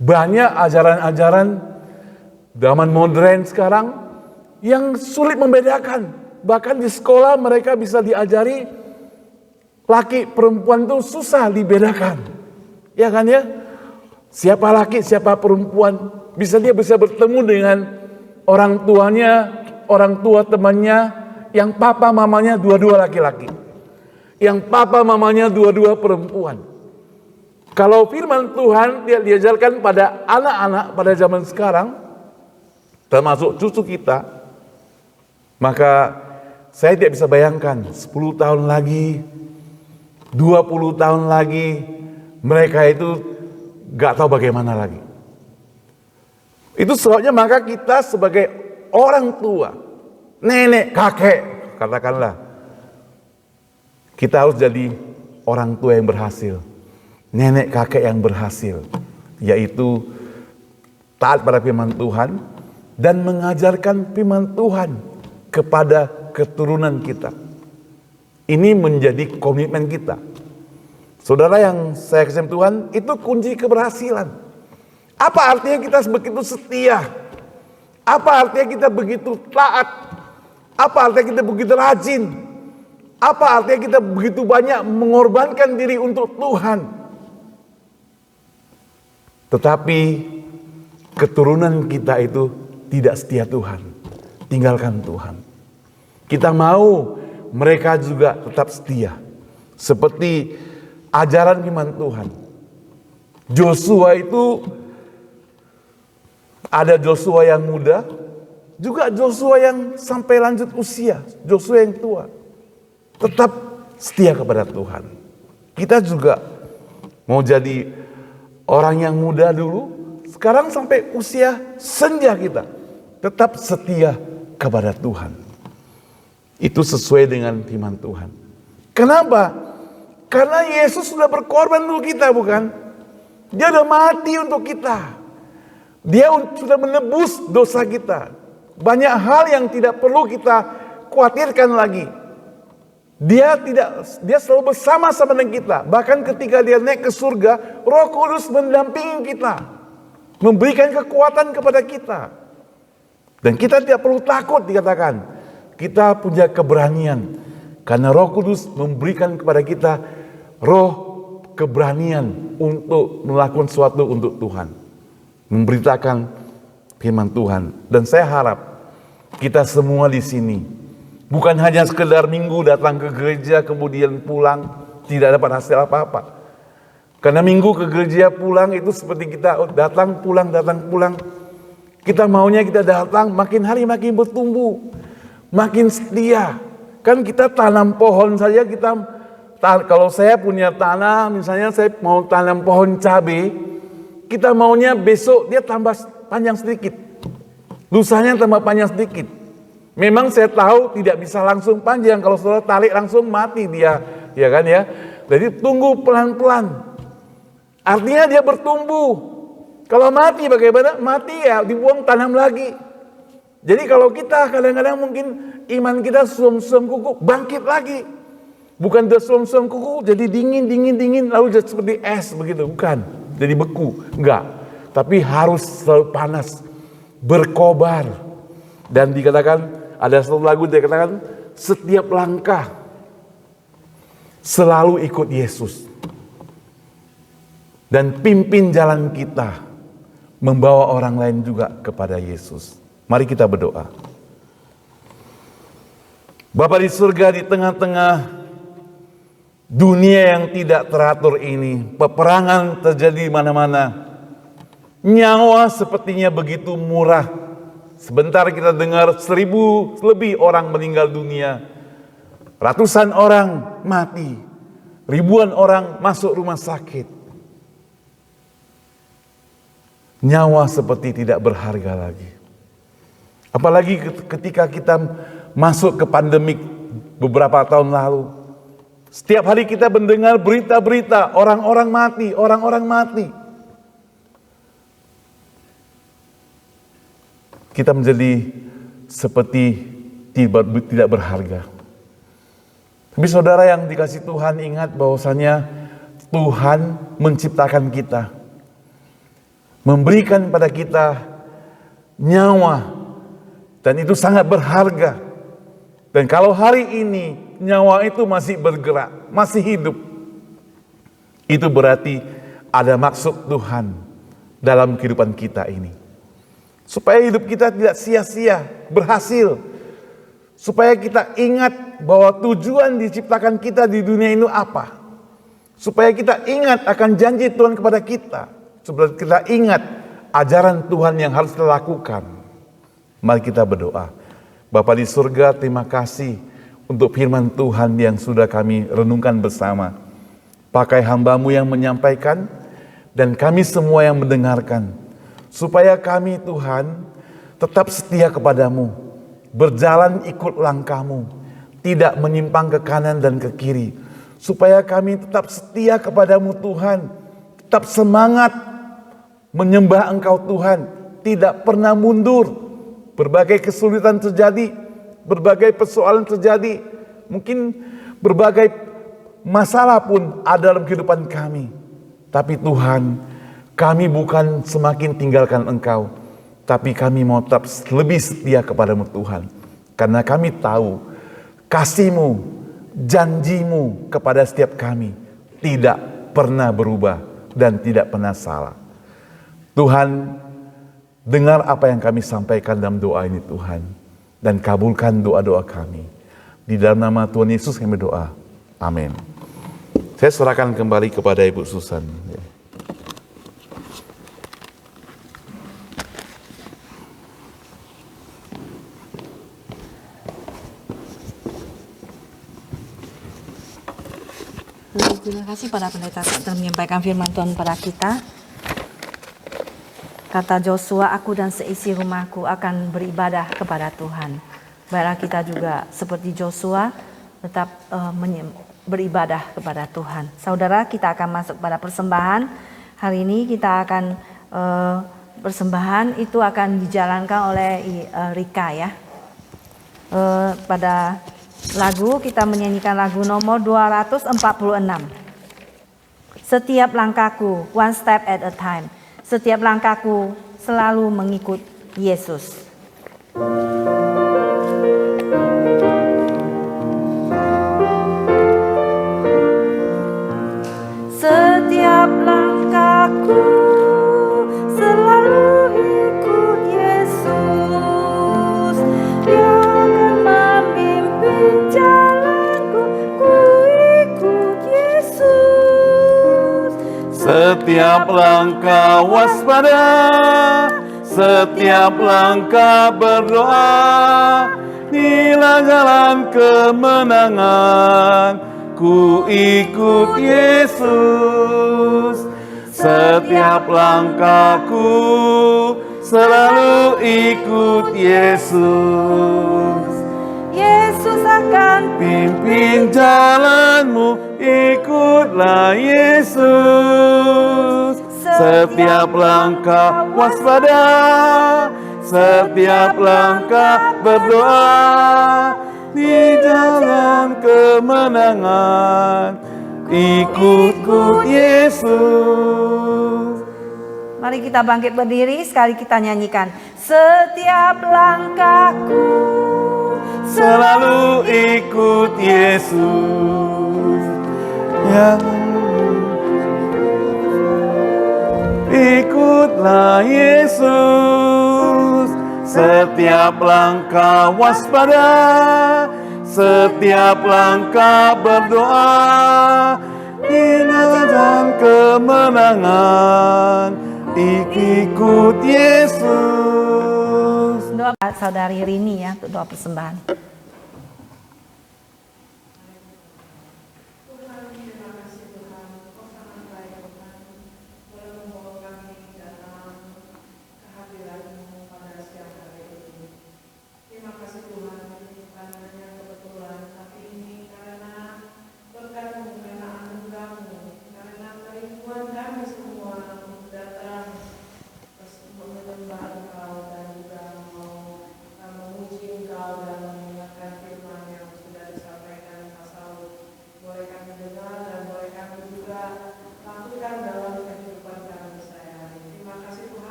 Banyak ajaran-ajaran zaman modern sekarang yang sulit membedakan. Bahkan di sekolah mereka bisa diajari laki perempuan itu susah dibedakan. Ya kan ya? Siapa laki, siapa perempuan. Dia bisa bertemu dengan orang tuanya, orang tua temannya, yang papa mamanya dua-dua laki-laki. Yang papa mamanya dua-dua perempuan. Kalau firman Tuhan diajarkan pada anak-anak pada zaman sekarang, termasuk cucu kita, maka saya tidak bisa bayangkan 10 tahun lagi, 20 tahun lagi, mereka itu gak tahu bagaimana lagi. Itu sebabnya maka kita sebagai orang tua, nenek, kakek, katakanlah. Kita harus jadi orang tua yang berhasil, nenek kakek yang berhasil, yaitu taat pada firman Tuhan dan mengajarkan firman Tuhan kepada keturunan kita. Ini menjadi komitmen kita. Saudara yang saya kasih Tuhan, itu kunci keberhasilan. Apa artinya kita begitu setia? Apa artinya kita begitu taat? Apa artinya kita begitu rajin? Apa artinya kita begitu banyak mengorbankan diri untuk Tuhan? Tetapi keturunan kita itu tidak setia Tuhan, tinggalkan Tuhan. Kita mau mereka juga tetap setia, seperti ajaran firman Tuhan. Joshua itu ada Joshua yang muda, juga Joshua yang sampai lanjut usia, Joshua yang tua. Tetap setia kepada Tuhan. Kita juga mau jadi orang yang muda dulu, sekarang sampai usia senja kita, tetap setia kepada Tuhan. Itu sesuai dengan firman Tuhan. Kenapa? Karena Yesus sudah berkorban untuk kita, bukan? Dia sudah mati untuk kita. Dia sudah menebus dosa kita. Banyak hal yang tidak perlu kita khawatirkan lagi. Dia selalu bersama-sama dengan kita. Bahkan ketika dia naik ke surga, Roh Kudus mendampingi kita, memberikan kekuatan kepada kita. Dan kita tidak perlu takut, dikatakan. Kita punya keberanian. Karena Roh Kudus memberikan kepada kita roh keberanian untuk melakukan sesuatu untuk Tuhan. Memberitakan firman Tuhan. Dan saya harap kita semua di sini bukan hanya sekedar minggu datang ke gereja kemudian pulang tidak dapat hasil apa-apa. Karena minggu ke gereja pulang itu seperti kita datang pulang. Kita maunya kita datang makin hari makin bertumbuh, makin setia. Kan kita tanam pohon saja, kalau saya punya tanah, misalnya saya mau tanam pohon cabai, kita maunya besok dia tambah panjang sedikit, lusanya tambah panjang sedikit. Memang saya tahu tidak bisa langsung panjang, kalau saudara tarik langsung mati dia, ya kan ya. Jadi tunggu pelan-pelan. Artinya dia bertumbuh. Kalau mati bagaimana? Mati ya dibuang tanam lagi. Jadi kalau kita kadang-kadang mungkin iman kita suam-suam kuku, bangkit lagi. Bukan udah suam-suam kuku jadi dingin lalu jadi seperti es begitu, bukan. Jadi beku, enggak. Tapi harus selalu panas, berkobar. Dan dikatakan, ada satu lagu dikatakan, setiap langkah selalu ikut Yesus. Dan pimpin jalan kita, membawa orang lain juga kepada Yesus. Mari kita berdoa. Bapa di surga, di tengah-tengah dunia yang tidak teratur ini, peperangan terjadi di mana-mana. Nyawa sepertinya begitu murah. Sebentar kita dengar 1000 lebih orang meninggal dunia. Ratusan orang mati. Ribuan orang masuk rumah sakit. Nyawa seperti tidak berharga lagi. Apalagi ketika kita masuk ke pandemik beberapa tahun lalu. Setiap hari kita mendengar berita-berita orang-orang mati. Kita menjadi seperti tidak berharga. Tapi saudara yang dikasih Tuhan, ingat bahwasanya Tuhan menciptakan kita, memberikan pada kita nyawa, dan itu sangat berharga. Dan kalau hari ini nyawa itu masih bergerak, masih hidup, itu berarti ada maksud Tuhan dalam kehidupan kita ini. Supaya hidup kita tidak sia-sia, berhasil. Supaya kita ingat bahwa tujuan diciptakan kita di dunia ini apa. Supaya kita ingat akan janji Tuhan kepada kita. Supaya kita ingat ajaran Tuhan yang harus kita lakukan. Mari kita berdoa. Bapa di surga, terima kasih untuk firman Tuhan yang sudah kami renungkan bersama. Pakai hamba-Mu yang menyampaikan dan kami semua yang mendengarkan. Supaya kami Tuhan tetap setia kepada-Mu berjalan ikut langkah-Mu, tidak menyimpang ke kanan dan ke kiri, supaya kami tetap setia kepadamu Tuhan, tetap semangat menyembah Engkau Tuhan, tidak pernah mundur. Berbagai kesulitan terjadi, berbagai persoalan terjadi, mungkin berbagai masalah pun ada dalam kehidupan kami. Tapi Tuhan, kami bukan semakin tinggalkan Engkau, tapi kami mau tetap lebih setia kepadamu Tuhan. Karena kami tahu kasih-Mu, janji-Mu kepada setiap kami tidak pernah berubah dan tidak pernah salah. Tuhan, dengar apa yang kami sampaikan dalam doa ini Tuhan, dan kabulkan doa-doa kami. Di dalam nama Tuhan Yesus kami berdoa. Amin. Saya serahkan kembali kepada Ibu Susan. Terima kasih pada pendeta telah menyampaikan firman Tuhan pada kita. Kata Joshua, aku dan seisi rumahku akan beribadah kepada Tuhan. Baiklah kita juga seperti Joshua tetap beribadah kepada Tuhan. Saudara, kita akan masuk pada persembahan. Hari ini kita akan persembahan itu akan dijalankan oleh Rika ya. Pada lagu kita menyanyikan lagu nomor 246. Setiap langkahku, one step at a time. Setiap langkahku selalu mengikut Yesus. Setiap langkahku selalu ikut Yesus. Dia akan memimpin jalanku, ku ikut Yesus. Setiap langkah waspada, setiap langkah berdoa, inilah jalan kemenangan, ku ikut Yesus. Setiap langkahku selalu ikut Yesus. Yesus akan Pimpin jalanmu, ikutlah Yesus. Setiap langkah waspada, setiap langkah berdoa, di jalan kemenangan, ikut Yesus. Mari kita bangkit berdiri, sekali kita nyanyikan. Setiap langkahku Selalu ikut Yesus. Yang ikutlah Yesus. Setiap langkah waspada, setiap langkah berdoa, inilah jalan kemenangan, ikut Yesus. doa saudari Rini ya untuk doa persembahan.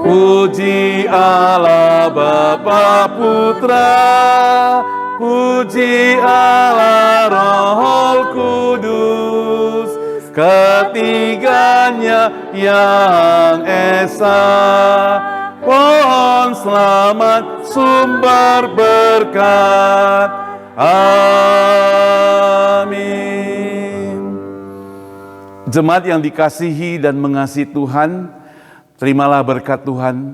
Puji Allah Bapa Putra, puji Allah Roh Kudus, ketiganya yang esa, pohon selamat sumber berkat. Amin. Jemaat yang dikasihi dan mengasihi Tuhan, Terimalah berkat Tuhan,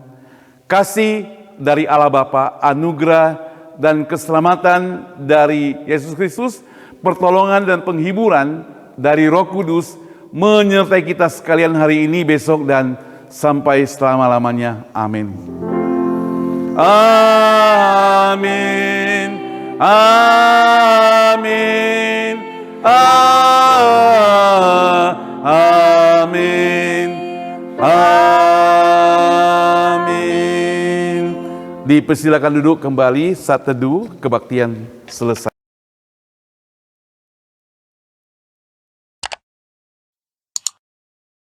kasih dari Allah Bapa, anugerah dan keselamatan dari Yesus Kristus, pertolongan dan penghiburan dari Roh Kudus menyertai kita sekalian hari ini, besok, dan sampai selama-lamanya. Amin. Amin. Amin. Amin. Amin. Dipersilakan duduk kembali saat teduh kebaktian selesai.